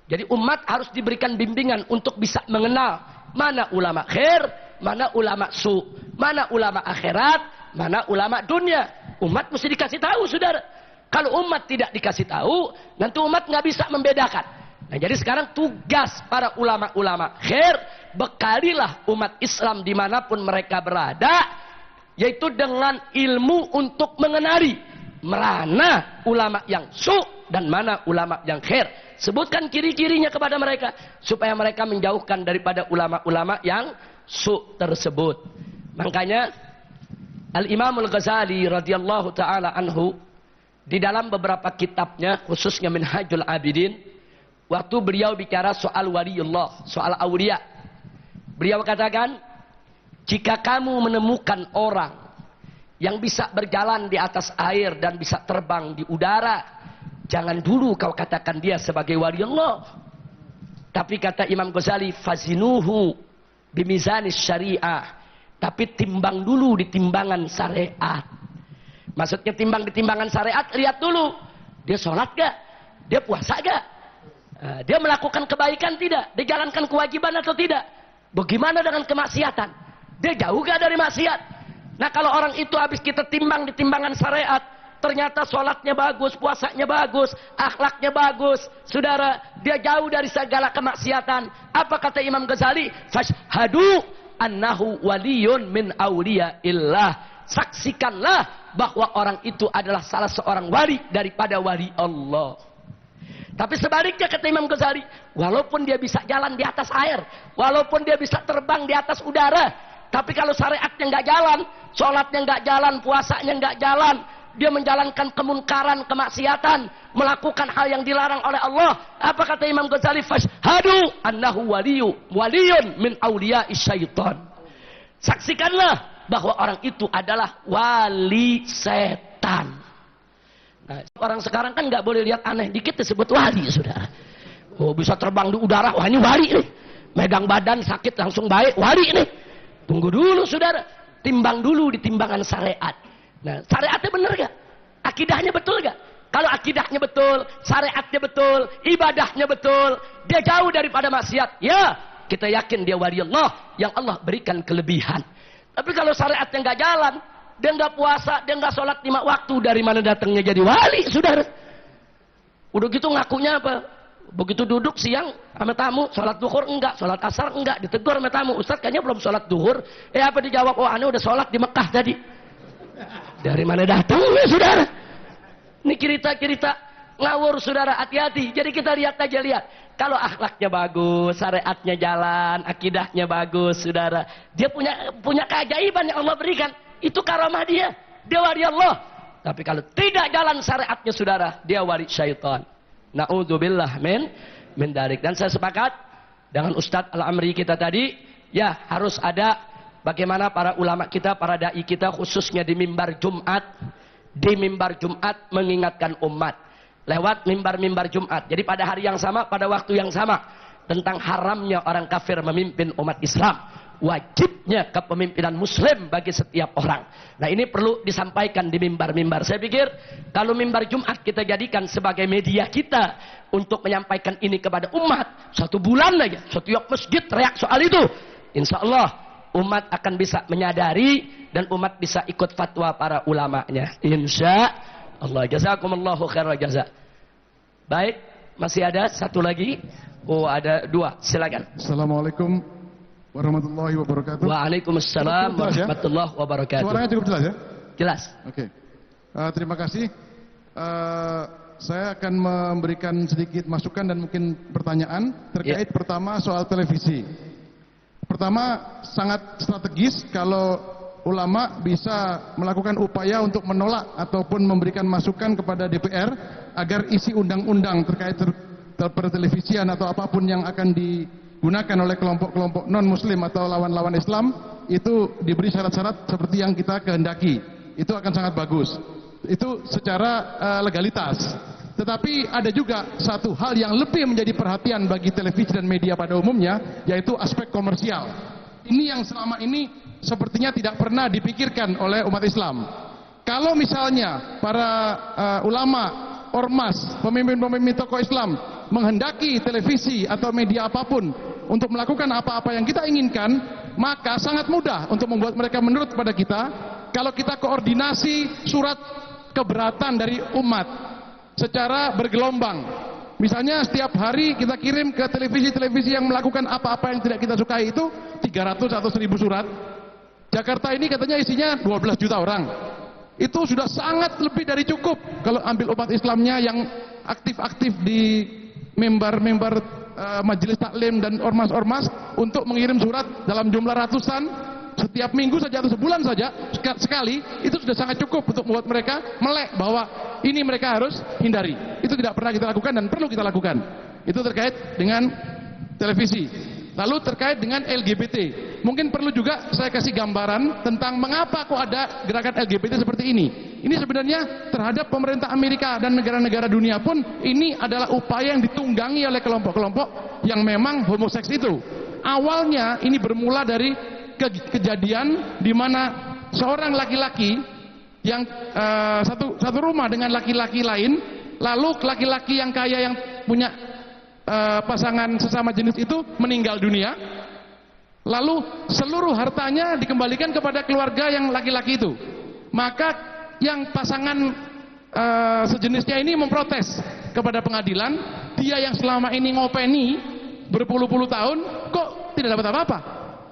Jadi umat harus diberikan bimbingan untuk bisa mengenal mana ulama khair, mana ulama su, mana ulama akhirat, mana ulama dunia. Umat mesti dikasih tahu, saudara. Kalau umat tidak dikasih tahu, nanti umat nggak bisa membedakan. Nah, jadi sekarang tugas para ulama-ulama khair, bekalilah umat Islam dimanapun mereka berada, yaitu dengan ilmu untuk mengenali mana ulama yang su dan mana ulama yang khair. Sebutkan ciri-cirinya kepada mereka supaya mereka menjauhkan daripada ulama-ulama yang su tersebut. Makanya Al-Imam Al-Ghazali radhiyallahu taala anhu di dalam beberapa kitabnya, khususnya Minhajul Abidin, waktu beliau bicara soal waliullah, soal aulia, beliau katakan, jika kamu menemukan orang yang bisa berjalan di atas air dan bisa terbang di udara, jangan dulu kau katakan dia sebagai wali Allah. Tapi kata Imam Ghazali, fazinuhu bimizanis syariah. Tapi timbang dulu di timbangan syariat. Maksudnya timbang di timbangan syariat, lihat dulu. Dia sholat gak? Dia puasa gak? Dia melakukan kebaikan tidak? Dia jalankan kewajiban atau tidak? Bagaimana dengan kemaksiatan? Dia jauh gak dari maksiat? Nah, kalau orang itu habis kita timbang di timbangan syariat, ternyata sholatnya bagus, puasanya bagus, akhlaknya bagus, saudara, dia jauh dari segala kemaksiatan. Apa kata Imam Ghazali? Fashhadu annahu waliyun min awliyaillah. Saksikanlah bahwa orang itu adalah salah seorang wali daripada wali Allah. Tapi sebaliknya kata Imam Ghazali, walaupun dia bisa jalan di atas air, walaupun dia bisa terbang di atas udara, tapi kalau syariatnya nggak jalan, sholatnya nggak jalan, puasanya nggak jalan, dia menjalankan kemunkaran, kemaksiatan, melakukan hal yang dilarang oleh Allah. Apa kata Imam Ghazali? Fashhadu annahu waliyun min awliya'i syaitan. Saksikanlah bahwa orang itu adalah wali setan. Nah, orang sekarang kan nggak boleh lihat aneh dikit disebut wali, saudara. Oh, bisa terbang di udara, wah ini wali nih. Megang badan sakit langsung baik, wali nih. Tunggu dulu, saudara. Timbang dulu di timbangan syariat. Nah, syariatnya benar gak? Akidahnya betul gak? Kalau akidahnya betul, syariatnya betul, ibadahnya betul, dia jauh daripada maksiat, ya kita yakin dia wali Allah yang Allah berikan kelebihan. Tapi kalau syariatnya nggak jalan, dia nggak puasa, dia nggak sholat 5 waktu, dari mana datangnya jadi wali, saudara? Udah gitu ngakunya apa? Begitu duduk siang sama tamu, sholat duhur enggak, sholat asar enggak, ditegur sama tamu, Ustaz kayaknya belum sholat duhur. Apa dijawab? Oh, aneh udah sholat di Mekah tadi. Dari mana datangnya, saudara? Ini cerita-cerita ngawur, saudara, hati-hati. Jadi kita lihat aja, lihat. Kalau akhlaknya bagus, syariatnya jalan, akidahnya bagus, saudara, dia punya keajaiban yang Allah berikan. Itu karamah dia. Dia wali Allah. Tapi kalau tidak jalan syariatnya, saudara, dia wali syaitan. Na'udzubillah min dalik. Dan saya sepakat dengan Ustadz Al-Amri kita tadi, ya harus ada bagaimana para ulama kita, para dai kita, khususnya di mimbar Jumat, mengingatkan umat lewat mimbar-mimbar Jumat. Jadi pada hari yang sama, pada waktu yang sama, tentang haramnya orang kafir memimpin umat Islam, wajibnya kepemimpinan muslim bagi setiap orang. Nah, ini perlu disampaikan di mimbar-mimbar. Saya pikir kalau mimbar Jumat kita jadikan sebagai media kita untuk menyampaikan ini kepada umat, 1 bulan aja setiap masjid teriak soal itu, insya Allah umat akan bisa menyadari dan umat bisa ikut fatwa para ulamanya, insya Allah. Jazakumullahu khairal jaza. Baik, masih ada satu lagi. Oh, ada 2, silakan. Assalamualaikum warahmatullahi wabarakatuh. Waalaikumsalam warahmatullahi wabarakatuh. Suaranya cukup jelas ya? Jelas. Oke. Terima kasih. Saya akan memberikan sedikit masukan dan mungkin pertanyaan terkait pertama soal televisi. Pertama, sangat strategis kalau ulama bisa melakukan upaya untuk menolak ataupun memberikan masukan kepada DPR agar isi undang-undang terkait pertelevisian atau apapun yang akan digunakan oleh kelompok-kelompok non-muslim atau lawan-lawan Islam itu diberi syarat-syarat seperti yang kita kehendaki. Itu akan sangat bagus. Itu secara legalitas. Tetapi ada juga satu hal yang lebih menjadi perhatian bagi televisi dan media pada umumnya, yaitu aspek komersial. Ini yang selama ini sepertinya tidak pernah dipikirkan oleh umat Islam. Kalau misalnya para ulama, ormas, pemimpin-pemimpin tokoh Islam menghendaki televisi atau media apapun untuk melakukan apa-apa yang kita inginkan, maka sangat mudah untuk membuat mereka menurut kepada kita kalau kita koordinasi surat keberatan dari umat secara bergelombang. Misalnya setiap hari kita kirim ke televisi-televisi yang melakukan apa-apa yang tidak kita sukai itu 300 atau 1000 surat. Jakarta ini katanya isinya 12 juta orang. Itu sudah sangat lebih dari cukup kalau ambil umat Islamnya yang aktif-aktif di member-member majelis taklim dan ormas-ormas untuk mengirim surat dalam jumlah ratusan setiap minggu saja atau sebulan saja sekali, itu sudah sangat cukup untuk membuat mereka melek bahwa ini mereka harus hindari. Itu tidak pernah kita lakukan dan perlu kita lakukan. Itu terkait dengan televisi. Lalu terkait dengan LGBT, mungkin perlu juga saya kasih gambaran tentang mengapa kok ada gerakan LGBT seperti ini. Ini sebenarnya terhadap pemerintah Amerika dan negara-negara dunia pun ini adalah upaya yang ditunggangi oleh kelompok-kelompok yang memang homoseks itu. Awalnya ini bermula dari kejadian di mana seorang laki-laki yang satu rumah dengan laki-laki lain, lalu laki-laki yang kaya yang punya pasangan sesama jenis itu meninggal dunia, lalu seluruh hartanya dikembalikan kepada keluarga yang laki-laki itu. Maka yang pasangan sejenisnya ini memprotes kepada pengadilan, dia yang selama ini ngopeni berpuluh-puluh tahun kok tidak dapat apa-apa.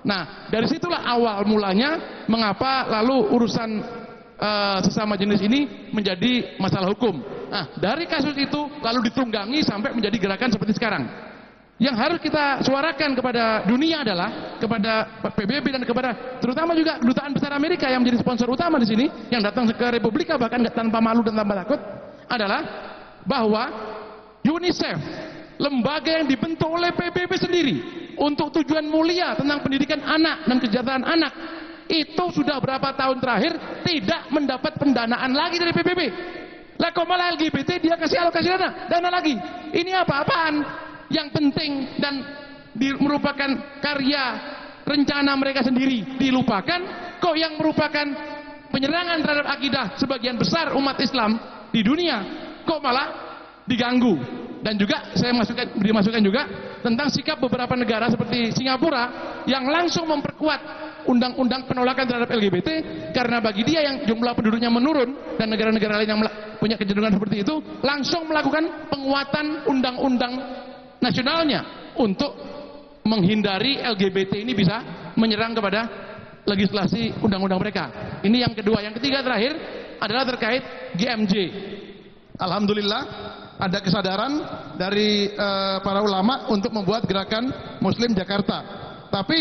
Nah, dari situlah awal mulanya mengapa lalu urusan sesama jenis ini menjadi masalah hukum. Nah, dari kasus itu lalu ditunggangi sampai menjadi gerakan seperti sekarang. Yang harus kita suarakan kepada dunia adalah kepada PBB dan kepada terutama juga kedutaan besar Amerika yang menjadi sponsor utama di sini, yang datang ke Republika bahkan tanpa malu dan tanpa takut, adalah bahwa UNICEF, lembaga yang dibentuk oleh PBB sendiri untuk tujuan mulia tentang pendidikan anak dan kesejahteraan anak, itu sudah berapa tahun terakhir tidak mendapat pendanaan lagi dari PBB. Lah kok malah LGBT dia kasih alokasi dana lagi. Ini apa-apaan? Yang penting dan merupakan karya rencana mereka sendiri dilupakan, kok yang merupakan penyerangan terhadap akidah sebagian besar umat Islam di dunia kok malah diganggu. Dan juga saya dimasukkan juga tentang sikap beberapa negara seperti Singapura yang langsung memperkuat undang-undang penolakan terhadap LGBT, karena bagi dia yang jumlah penduduknya menurun dan negara-negara lain yang punya kecenderungan seperti itu langsung melakukan penguatan undang-undang nasionalnya untuk menghindari LGBT ini bisa menyerang kepada legislasi undang-undang mereka. Ini yang kedua. Yang ketiga terakhir adalah terkait GMJ. Alhamdulillah ada kesadaran dari para ulama untuk membuat gerakan Muslim Jakarta. Tapi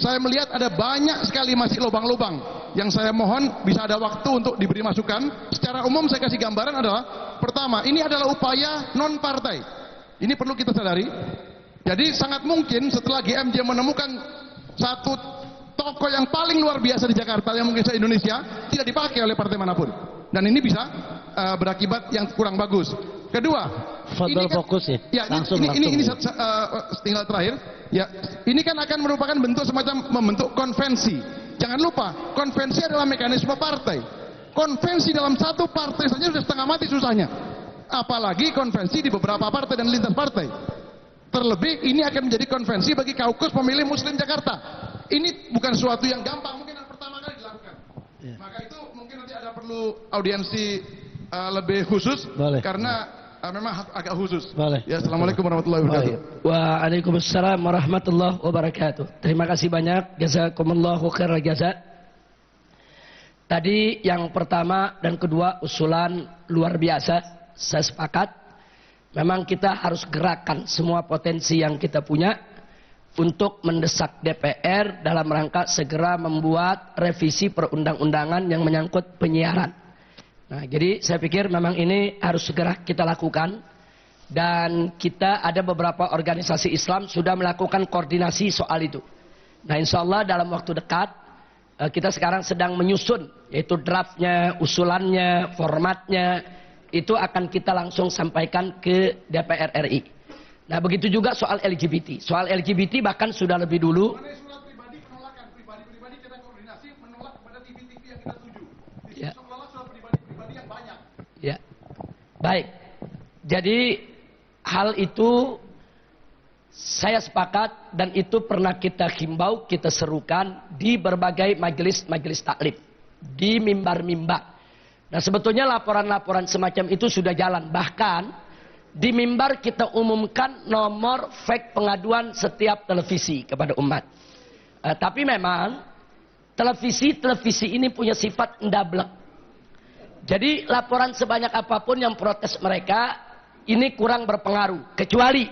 saya melihat ada banyak sekali masih lubang-lubang yang saya mohon bisa ada waktu untuk diberi masukan. Secara umum saya kasih gambaran adalah, pertama, ini adalah upaya non partai. Ini perlu kita sadari. Jadi sangat mungkin setelah GMJ menemukan satu toko yang paling luar biasa di Jakarta, yang mungkin se-Indonesia, tidak dipakai oleh partai manapun. Dan ini bisa berakibat yang kurang bagus. Kedua, ini kan, fokus ya. Ini tinggal terakhir. Ya, ini kan akan merupakan bentuk semacam membentuk konvensi. Jangan lupa, konvensi adalah mekanisme partai. Konvensi dalam satu partai saja sudah setengah mati susahnya. Apalagi konvensi di beberapa partai dan lintas partai. Terlebih ini akan menjadi konvensi bagi kaukus pemilih Muslim Jakarta. Ini bukan sesuatu yang gampang, mungkin yang pertama kali dilakukan. Ya. Maka itu mungkin nanti ada perlu audiensi lebih khusus. Boleh. Karena memang agak khusus. Boleh. Ya, Assalamualaikum warahmatullahi wabarakatuh. Waalaikumsalam warahmatullahi wabarakatuh. Terima kasih banyak. Jazakumullahu khairal jaza. Tadi yang pertama dan kedua usulan luar biasa. Saya sepakat, memang kita harus gerakan semua potensi yang kita punya untuk mendesak DPR dalam rangka segera membuat revisi perundang-undangan yang menyangkut penyiaran. Nah, jadi saya pikir memang ini harus segera kita lakukan, dan kita ada beberapa organisasi Islam sudah melakukan koordinasi soal itu. Nah, insya Allah dalam waktu dekat kita sekarang sedang menyusun, yaitu draftnya, usulannya, formatnya. Itu akan kita langsung sampaikan ke DPR RI. Nah, begitu juga soal LGBT. Soal LGBT bahkan sudah lebih dulu. Surat pribadi penolakan, pribadi kita koordinasi menolak kepada TV-TV yang kita tuju. Ya. Seolah-olah surat pribadi yang banyak. Ya, baik. Jadi hal itu saya sepakat, dan itu pernah kita himbau, kita serukan di berbagai majelis taklim, di mimbar-mimbar. Nah, sebetulnya laporan-laporan semacam itu sudah jalan. Bahkan di mimbar kita umumkan nomor fake pengaduan setiap televisi kepada umat. Tapi memang televisi ini punya sifat ndablek. Jadi laporan sebanyak apapun yang protes mereka, ini kurang berpengaruh. Kecuali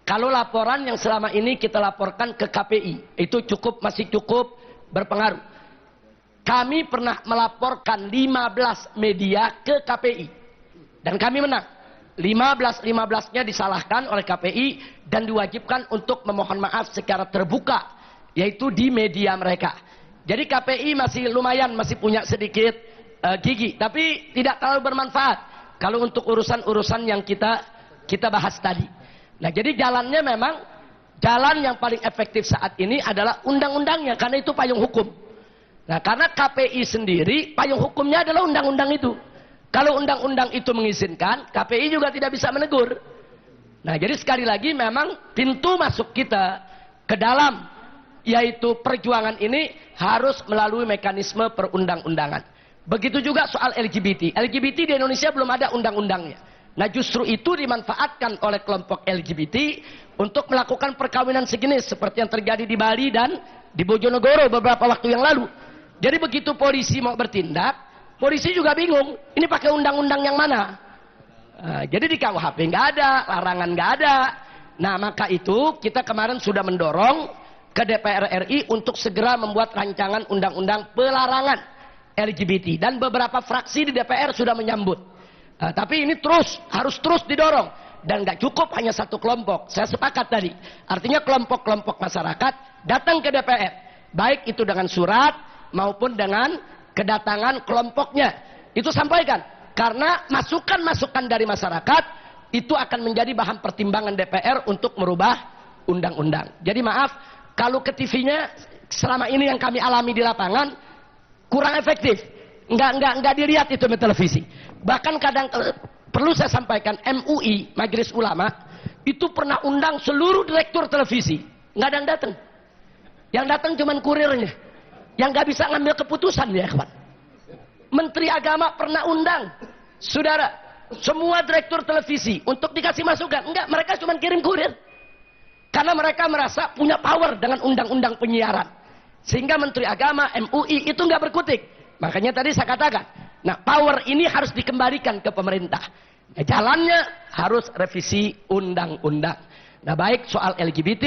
kalau laporan yang selama ini kita laporkan ke KPI, itu masih cukup berpengaruh. Kami pernah melaporkan 15 media ke KPI. Dan kami menang. 15-15-nya disalahkan oleh KPI dan diwajibkan untuk memohon maaf secara terbuka. Yaitu di media mereka. Jadi KPI masih lumayan, masih punya sedikit gigi. Tapi tidak terlalu bermanfaat. Kalau untuk urusan-urusan yang kita bahas tadi. Nah, jadi jalannya memang, jalan yang paling efektif saat ini adalah undang-undangnya. Karena itu payung hukum. Nah, karena KPI sendiri, payung hukumnya adalah undang-undang itu. Kalau undang-undang itu mengizinkan, KPI juga tidak bisa menegur. Nah, jadi sekali lagi memang pintu masuk kita ke dalam, yaitu perjuangan ini harus melalui mekanisme perundang-undangan. Begitu juga soal LGBT. LGBT di Indonesia belum ada undang-undangnya. Nah, justru itu dimanfaatkan oleh kelompok LGBT untuk melakukan perkawinan sejenis seperti yang terjadi di Bali dan di Bojonegoro beberapa waktu yang lalu. Jadi begitu polisi mau bertindak, polisi juga bingung, ini pakai undang-undang yang mana? Jadi di KUHP nggak ada, larangan nggak ada. Nah maka itu kita kemarin sudah mendorong ke DPR RI untuk segera membuat rancangan undang-undang pelarangan LGBT. Dan beberapa fraksi di DPR sudah menyambut. Tapi ini harus terus didorong. Dan nggak cukup hanya satu kelompok. Saya sepakat tadi. Artinya kelompok-kelompok masyarakat datang ke DPR. Baik itu dengan surat maupun dengan kedatangan kelompoknya. Itu sampaikan. Karena masukan-masukan dari masyarakat itu akan menjadi bahan pertimbangan DPR untuk merubah undang-undang. Jadi maaf, kalau ke TV-nya selama ini yang kami alami di lapangan kurang efektif. Nggak dilihat itu di televisi. Bahkan kadang perlu saya sampaikan, MUI, Majelis Ulama, itu pernah undang seluruh direktur televisi. Nggak ada yang datang. Yang datang cuma kurirnya. Yang nggak bisa ngambil keputusan ya kawan. Menteri Agama pernah undang, saudara, semua direktur televisi untuk dikasih masukan. Enggak, mereka cuma kirim kurir. Karena mereka merasa punya power dengan undang-undang penyiaran. Sehingga Menteri Agama, MUI itu enggak berkutik. Makanya tadi saya katakan, nah power ini harus dikembalikan ke pemerintah. Nah, jalannya harus revisi undang-undang. Nah baik soal LGBT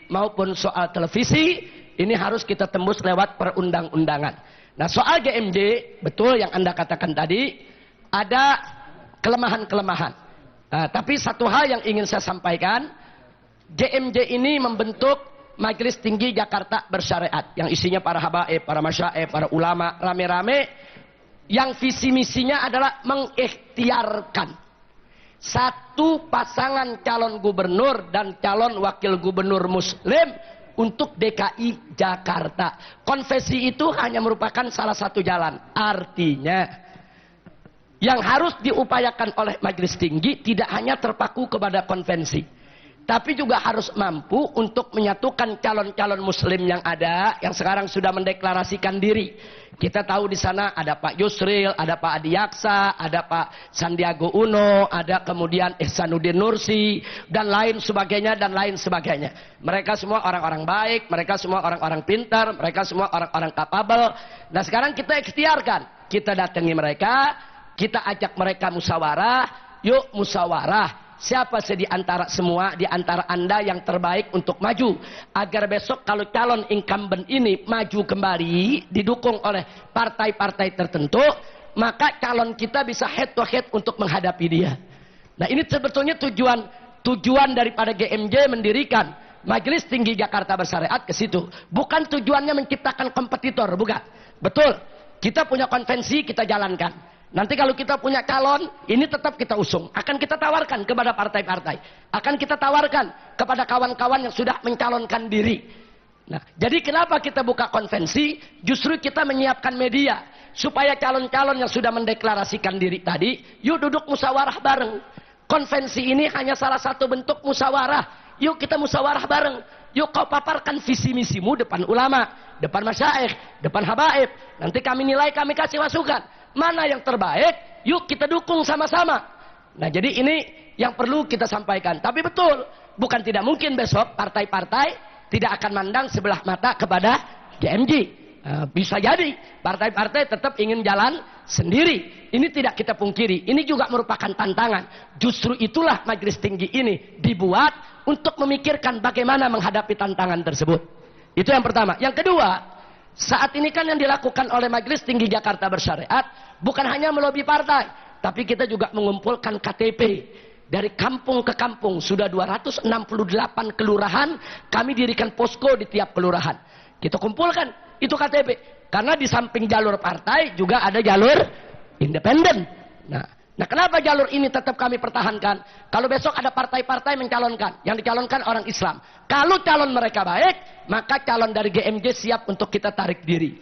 maupun soal televisi, ini harus kita tembus lewat perundang-undangan. Nah soal GMJ, betul yang Anda katakan tadi, ada kelemahan-kelemahan. Tapi satu hal yang ingin saya sampaikan, GMJ ini membentuk Majelis Tinggi Jakarta Bersyariat, yang isinya para habaib, para masyaikh, para ulama, rame-rame, yang visi misinya adalah mengikhtiarkan satu pasangan calon gubernur dan calon wakil gubernur muslim untuk DKI Jakarta. Konvensi itu hanya merupakan salah satu jalan. Artinya, yang harus diupayakan oleh Majelis Tinggi tidak hanya terpaku kepada konvensi, tapi juga harus mampu untuk menyatukan calon-calon muslim yang ada, yang sekarang sudah mendeklarasikan diri. Kita tahu di sana ada Pak Yusril, ada Pak Adi Yaksa, ada Pak Sandiaga Uno, ada kemudian Ihsanuddin Nursi, dan lain sebagainya, dan lain sebagainya. Mereka semua orang-orang baik, mereka semua orang-orang pintar, mereka semua orang-orang kapabel. Nah sekarang kita ikhtiarkan, kita datangi mereka, kita ajak mereka musyawarah, yuk musyawarah. Siapa sih di antara semua, di antara Anda yang terbaik untuk maju, agar besok kalau calon incumbent ini maju kembali, didukung oleh partai-partai tertentu, maka calon kita bisa head to head untuk menghadapi dia. Nah ini sebetulnya tujuan daripada GMJ mendirikan Majelis Tinggi Jakarta Bersyariat ke situ. Bukan tujuannya menciptakan kompetitor, bukan. Betul, kita punya konvensi, kita jalankan. Nanti kalau kita punya calon, ini tetap kita usung. Akan kita tawarkan kepada partai-partai. Akan kita tawarkan kepada kawan-kawan yang sudah mencalonkan diri. Nah, jadi kenapa kita buka konvensi? Justru kita menyiapkan media. Supaya calon-calon yang sudah mendeklarasikan diri tadi, yuk duduk musyawarah bareng. Konvensi ini hanya salah satu bentuk musyawarah. Yuk kita musyawarah bareng. Yuk kau paparkan visi misimu depan ulama, depan masyaikh, depan habaib. Nanti kami nilai, kami kasih masukan. Mana yang terbaik, yuk kita dukung sama-sama. Nah jadi ini yang perlu kita sampaikan. Tapi betul, bukan tidak mungkin besok partai-partai tidak akan mandang sebelah mata kepada GMJ. Bisa jadi partai-partai tetap ingin jalan sendiri. Ini tidak kita pungkiri. Ini juga merupakan tantangan. Justru itulah Majelis Tinggi ini dibuat untuk memikirkan bagaimana menghadapi tantangan tersebut. Itu yang pertama. Yang kedua, saat ini kan yang dilakukan oleh Majelis Tinggi Jakarta Bersyariat bukan hanya melobi partai, tapi kita juga mengumpulkan KTP dari kampung ke kampung. Sudah 268 kelurahan, kami dirikan posko di tiap kelurahan. Kita kumpulkan itu KTP, karena di samping jalur partai juga ada jalur independen. Nah kenapa jalur ini tetap kami pertahankan? Kalau besok ada partai-partai mencalonkan, yang dicalonkan orang Islam, kalau calon mereka baik, maka calon dari GMJ siap untuk kita tarik diri.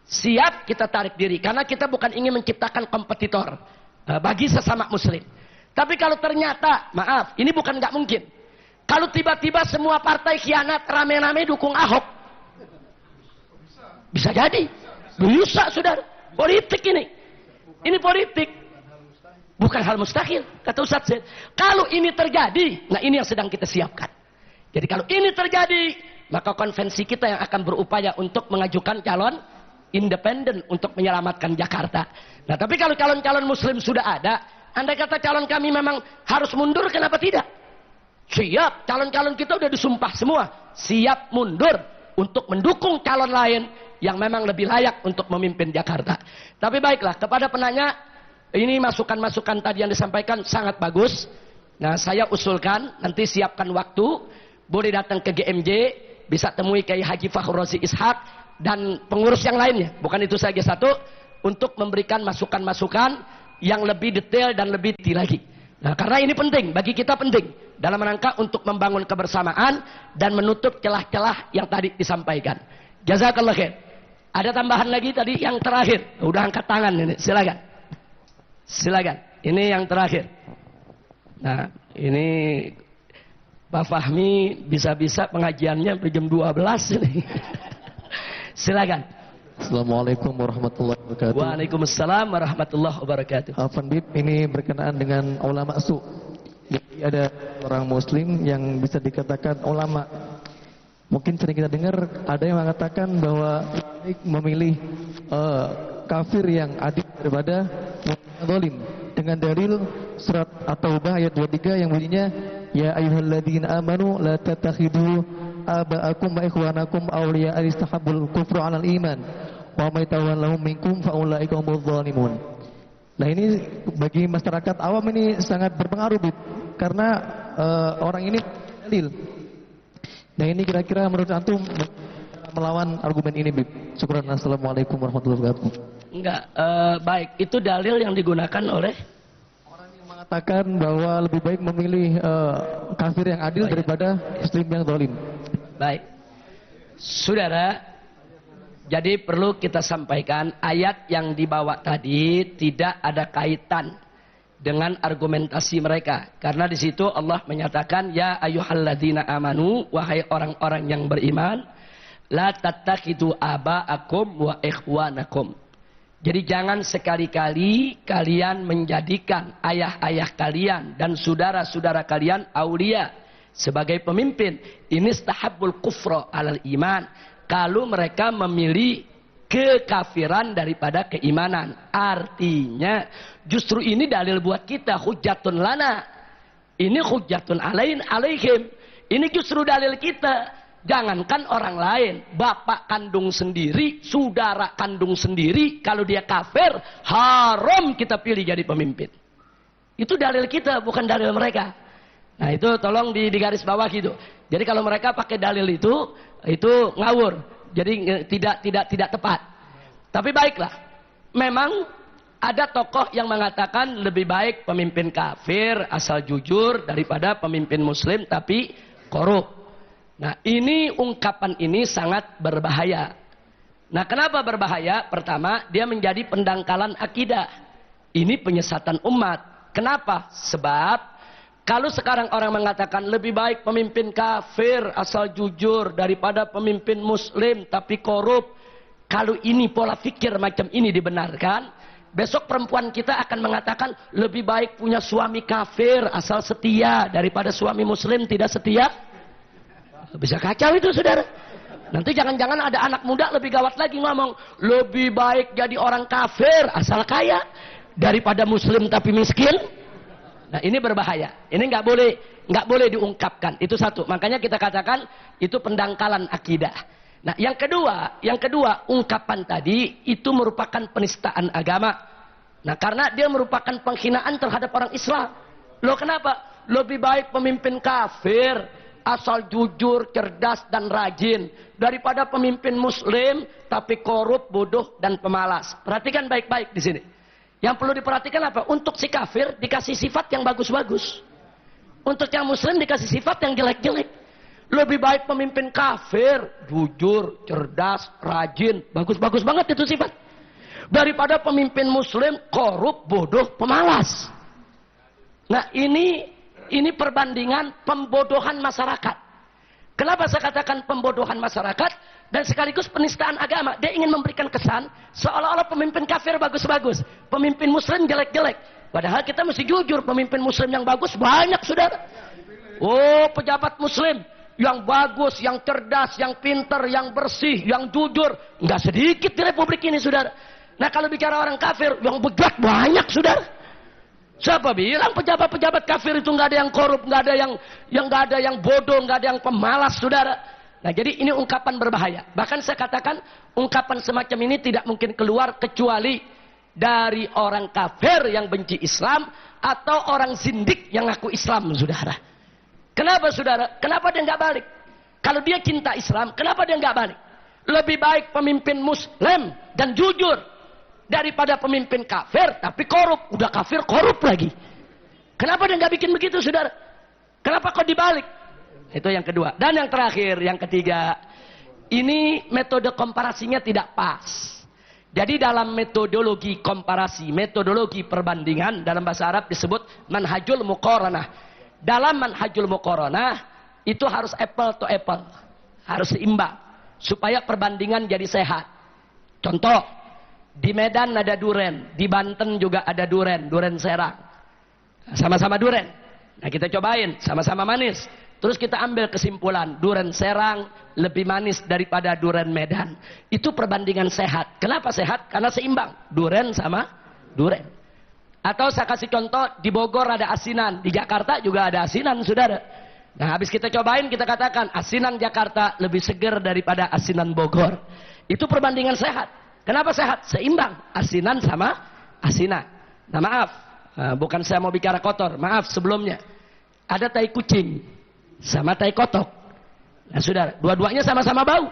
Siap kita tarik diri, karena kita bukan ingin menciptakan kompetitor bagi sesama muslim. Tapi kalau ternyata, maaf, ini bukan nggak mungkin. Kalau tiba-tiba semua partai khianat rame-rame dukung Ahok, bisa jadi, bisa saudara. Politik ini politik. Bukan hal mustahil, kata Ustaz Zaid. Kalau ini terjadi, nah ini yang sedang kita siapkan. Jadi kalau ini terjadi, maka konvensi kita yang akan berupaya untuk mengajukan calon independen untuk menyelamatkan Jakarta. Nah tapi kalau calon-calon muslim sudah ada, Andai kata calon kami memang harus mundur, kenapa tidak? Siap, calon-calon kita udah disumpah semua. Siap mundur untuk mendukung calon lain yang memang lebih layak untuk memimpin Jakarta. Tapi baiklah, kepada penanya, ini masukan-masukan tadi yang disampaikan sangat bagus. Nah, saya usulkan, nanti siapkan waktu, boleh datang ke GMJ, bisa temui Kiai Haji Fakhrul Razi Ishak, dan pengurus yang lainnya. Bukan itu saja satu, untuk memberikan masukan-masukan yang lebih detail dan lebih tinggi lagi. Nah, karena ini penting, bagi kita penting, dalam rangka untuk membangun kebersamaan dan menutup celah-celah yang tadi disampaikan. Jazakallah khair. Ada tambahan lagi tadi yang terakhir. Udah angkat tangan ini, silakan. Silakan. Ini yang terakhir. Nah, ini Pak Fahmi bisa-bisa pengajiannya sampai jam 12 ini. Silakan. Assalamualaikum warahmatullahi wabarakatuh. Waalaikumsalam warahmatullahi wabarakatuh. Afan Bib, ini berkenaan dengan ulama su. Jadi ada orang muslim yang bisa dikatakan ulama. Mungkin sering kita dengar ada yang mengatakan bahwa baik memilih kafir yang adil daripada zalim, dengan dalil surat At-Taubah ayat 23 yang bunyinya ya ayyuhalladzina amanu la tattakhidu aba'akum wa ikhwanakum awliya alistahabul kufru 'alal iman wa may tawallahum minkum fa ulaika humudz zalimun. Nah, ini bagi masyarakat awam ini sangat berpengaruh, Bib, karena orang ini dalil. Nah, ini kira-kira menurut antum melawan argumen ini, Bib. Syukran. Assalamualaikum warahmatullahi wabarakatuh. Enggak, baik, itu dalil yang digunakan oleh orang yang mengatakan bahwa lebih baik memilih kafir yang adil daripada muslim yang zalim. Baik, saudara, jadi perlu kita sampaikan ayat yang dibawa tadi tidak ada kaitan dengan argumentasi mereka, karena di situ Allah menyatakan ya ayyuhalladzina amanu, wahai orang-orang yang beriman, la tattakhidu aba'akum wa ikhwanakum. Jadi jangan sekali-kali kalian menjadikan ayah-ayah kalian dan saudara-saudara kalian aulia sebagai pemimpin. Ini istahabbul kufra alal iman. Kalau mereka memilih kekafiran daripada keimanan. Artinya justru ini dalil buat kita, hujjatun lana. Ini hujjatun alaihim. Ini justru dalil kita. Jangankan orang lain, bapak kandung sendiri, saudara kandung sendiri, kalau dia kafir, haram kita pilih jadi pemimpin. Itu dalil kita, bukan dalil mereka. Nah, itu tolong di garis bawah gitu. Jadi kalau mereka pakai dalil itu ngawur. Jadi tidak tepat. Tapi baiklah, memang ada tokoh yang mengatakan lebih baik pemimpin kafir asal jujur daripada pemimpin muslim tapi korup. Nah, ini ungkapan ini sangat berbahaya. Nah, kenapa berbahaya? Pertama, dia menjadi pendangkalan akidah. Ini penyesatan umat. Kenapa? Sebab kalau sekarang orang mengatakan lebih baik pemimpin kafir asal jujur daripada pemimpin muslim tapi korup. Kalau ini pola pikir macam ini dibenarkan, besok perempuan kita akan mengatakan lebih baik punya suami kafir asal setia daripada suami muslim tidak setia. Bisa kacau itu, saudara. Nanti jangan-jangan ada anak muda lebih gawat lagi ngomong lebih baik jadi orang kafir asal kaya daripada muslim tapi miskin. Nah, ini berbahaya. Ini nggak boleh diungkapkan. Itu satu. Makanya kita katakan itu pendangkalan akidah. Nah, yang kedua ungkapan tadi itu merupakan penistaan agama. Nah, karena dia merupakan penghinaan terhadap orang Islam. Loh, kenapa? Lebih baik pemimpin kafir asal jujur, cerdas dan rajin daripada pemimpin muslim tapi korup, bodoh dan pemalas. Perhatikan baik-baik di sini. Yang perlu diperhatikan apa? Untuk si kafir dikasih sifat yang bagus-bagus. Untuk yang muslim dikasih sifat yang jelek-jelek. Lebih baik pemimpin kafir jujur, cerdas, rajin, bagus-bagus banget itu sifat. Daripada pemimpin muslim korup, bodoh, pemalas. Nah, ini perbandingan pembodohan masyarakat. Kenapa saya katakan pembodohan masyarakat dan sekaligus penistaan agama? Dia ingin memberikan kesan seolah-olah pemimpin kafir bagus-bagus, pemimpin muslim jelek-jelek. Padahal kita mesti jujur, pemimpin muslim yang bagus banyak, saudara. Oh, pejabat muslim yang bagus, yang cerdas, yang pintar, yang bersih, yang jujur, nggak sedikit di republik ini, saudara. Nah, kalau bicara orang kafir yang bejat banyak, saudara. Siapa bilang pejabat-pejabat kafir itu nggak ada yang korup, nggak ada yang nggak ada yang bodoh, nggak ada yang pemalas, saudara. Nah, jadi ini ungkapan berbahaya. Bahkan saya katakan ungkapan semacam ini tidak mungkin keluar kecuali dari orang kafir yang benci Islam atau orang zindik yang ngaku Islam, saudara. Kenapa, saudara? Kenapa dia nggak balik? Kalau dia cinta Islam, kenapa dia nggak balik? Lebih baik pemimpin Muslim dan jujur daripada pemimpin kafir tapi korup. Udah kafir korup lagi. Kenapa dia nggak bikin begitu, saudara? Kenapa kok dibalik? Itu yang kedua. Dan yang terakhir, yang ketiga, ini metode komparasinya tidak pas. Jadi dalam metodologi komparasi, metodologi perbandingan dalam bahasa Arab disebut manhajul muqaranah. Dalam manhajul muqaranah itu harus apple to apple, harus seimbang supaya perbandingan jadi sehat. Contoh, di Medan ada duren, di Banten juga ada duren, duren Serang. Sama-sama duren. Nah, kita cobain, sama-sama manis. Terus kita ambil kesimpulan, duren Serang lebih manis daripada duren Medan. Itu perbandingan sehat. Kenapa sehat? Karena seimbang. Duren sama duren. Atau saya kasih contoh, di Bogor ada asinan, di Jakarta juga ada asinan, saudara. Nah, habis kita cobain, kita katakan asinan Jakarta lebih seger daripada asinan Bogor. Itu perbandingan sehat. Kenapa sehat? Seimbang. Asinan sama asinan. Nah, maaf, bukan saya mau bicara kotor, maaf sebelumnya. Ada tai kucing sama tai kotok. Nah, saudara, dua-duanya sama-sama bau.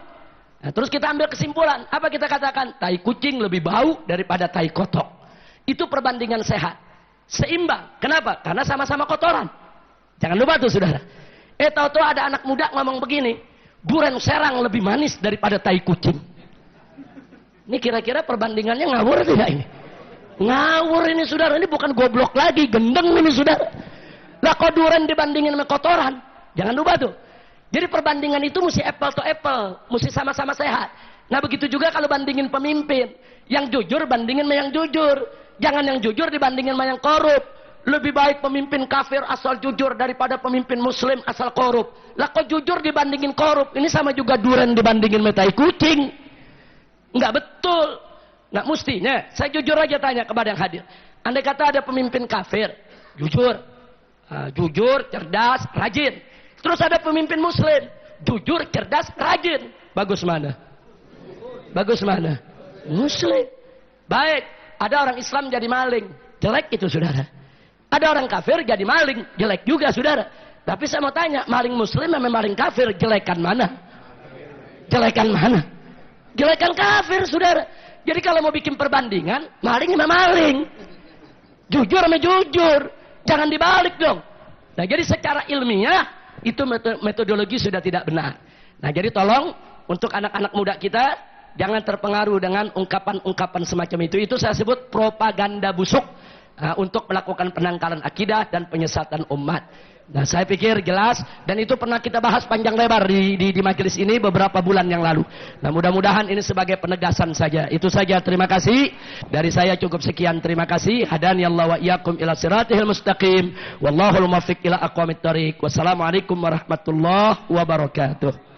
Nah, terus kita ambil kesimpulan. Apa kita katakan? Tai kucing lebih bau daripada tai kotok. Itu perbandingan sehat. Seimbang. Kenapa? Karena sama-sama kotoran. Jangan lupa tuh, saudara. Tahu-tahu ada anak muda ngomong begini. Duren Serang lebih manis daripada tai kucing. Ini kira-kira perbandingannya ngawur tidak ini? Ngawur ini, saudara. Ini bukan goblok lagi. Gendeng ini, saudara. Lah kok duren dibandingin sama kotoran? Jangan lupa tuh. Jadi perbandingan itu mesti apple to apple. Mesti sama-sama sehat. Nah, begitu juga kalau bandingin pemimpin. Yang jujur bandingin sama yang jujur. Jangan yang jujur dibandingin sama yang korup. Lebih baik pemimpin kafir asal jujur daripada pemimpin muslim asal korup. Lah kok jujur dibandingin korup? Ini sama juga duren dibandingin sama tai kucing. Enggak betul. Enggak mestinya. Saya jujur aja tanya kepada yang hadir. Andai kata ada pemimpin kafir. Jujur. Jujur, cerdas, rajin. Terus ada pemimpin muslim, jujur, cerdas, rajin. Bagus mana? Bagus mana? Muslim. Baik, ada orang Islam jadi maling, jelek itu, saudara. Ada orang kafir jadi maling, jelek juga, saudara. Tapi saya mau tanya, maling muslim sama maling kafir, jelekan mana? Jelekan mana? Jelekan kafir, saudara. Jadi kalau mau bikin perbandingan, maling sama maling. Jujur sama jujur. Jangan dibalik dong. Nah, jadi secara ilmiah itu metodologi sudah tidak benar. Nah, jadi tolong untuk anak-anak muda kita jangan terpengaruh dengan ungkapan-ungkapan semacam itu. Itu saya sebut propaganda busuk untuk melakukan penangkalan akidah dan penyesatan umat. Nah, saya pikir jelas dan itu pernah kita bahas panjang lebar di majelis ini beberapa bulan yang lalu. Nah, mudah-mudahan ini sebagai penegasan saja. Itu saja, terima kasih. Dari saya cukup sekian, terima kasih. Hadaniyallahu wa iyyakum ila siratihil mustaqim. Wallahul muwaffiq ila aqwamit thoriq. Wassalamualaikum warahmatullahi wabarakatuh.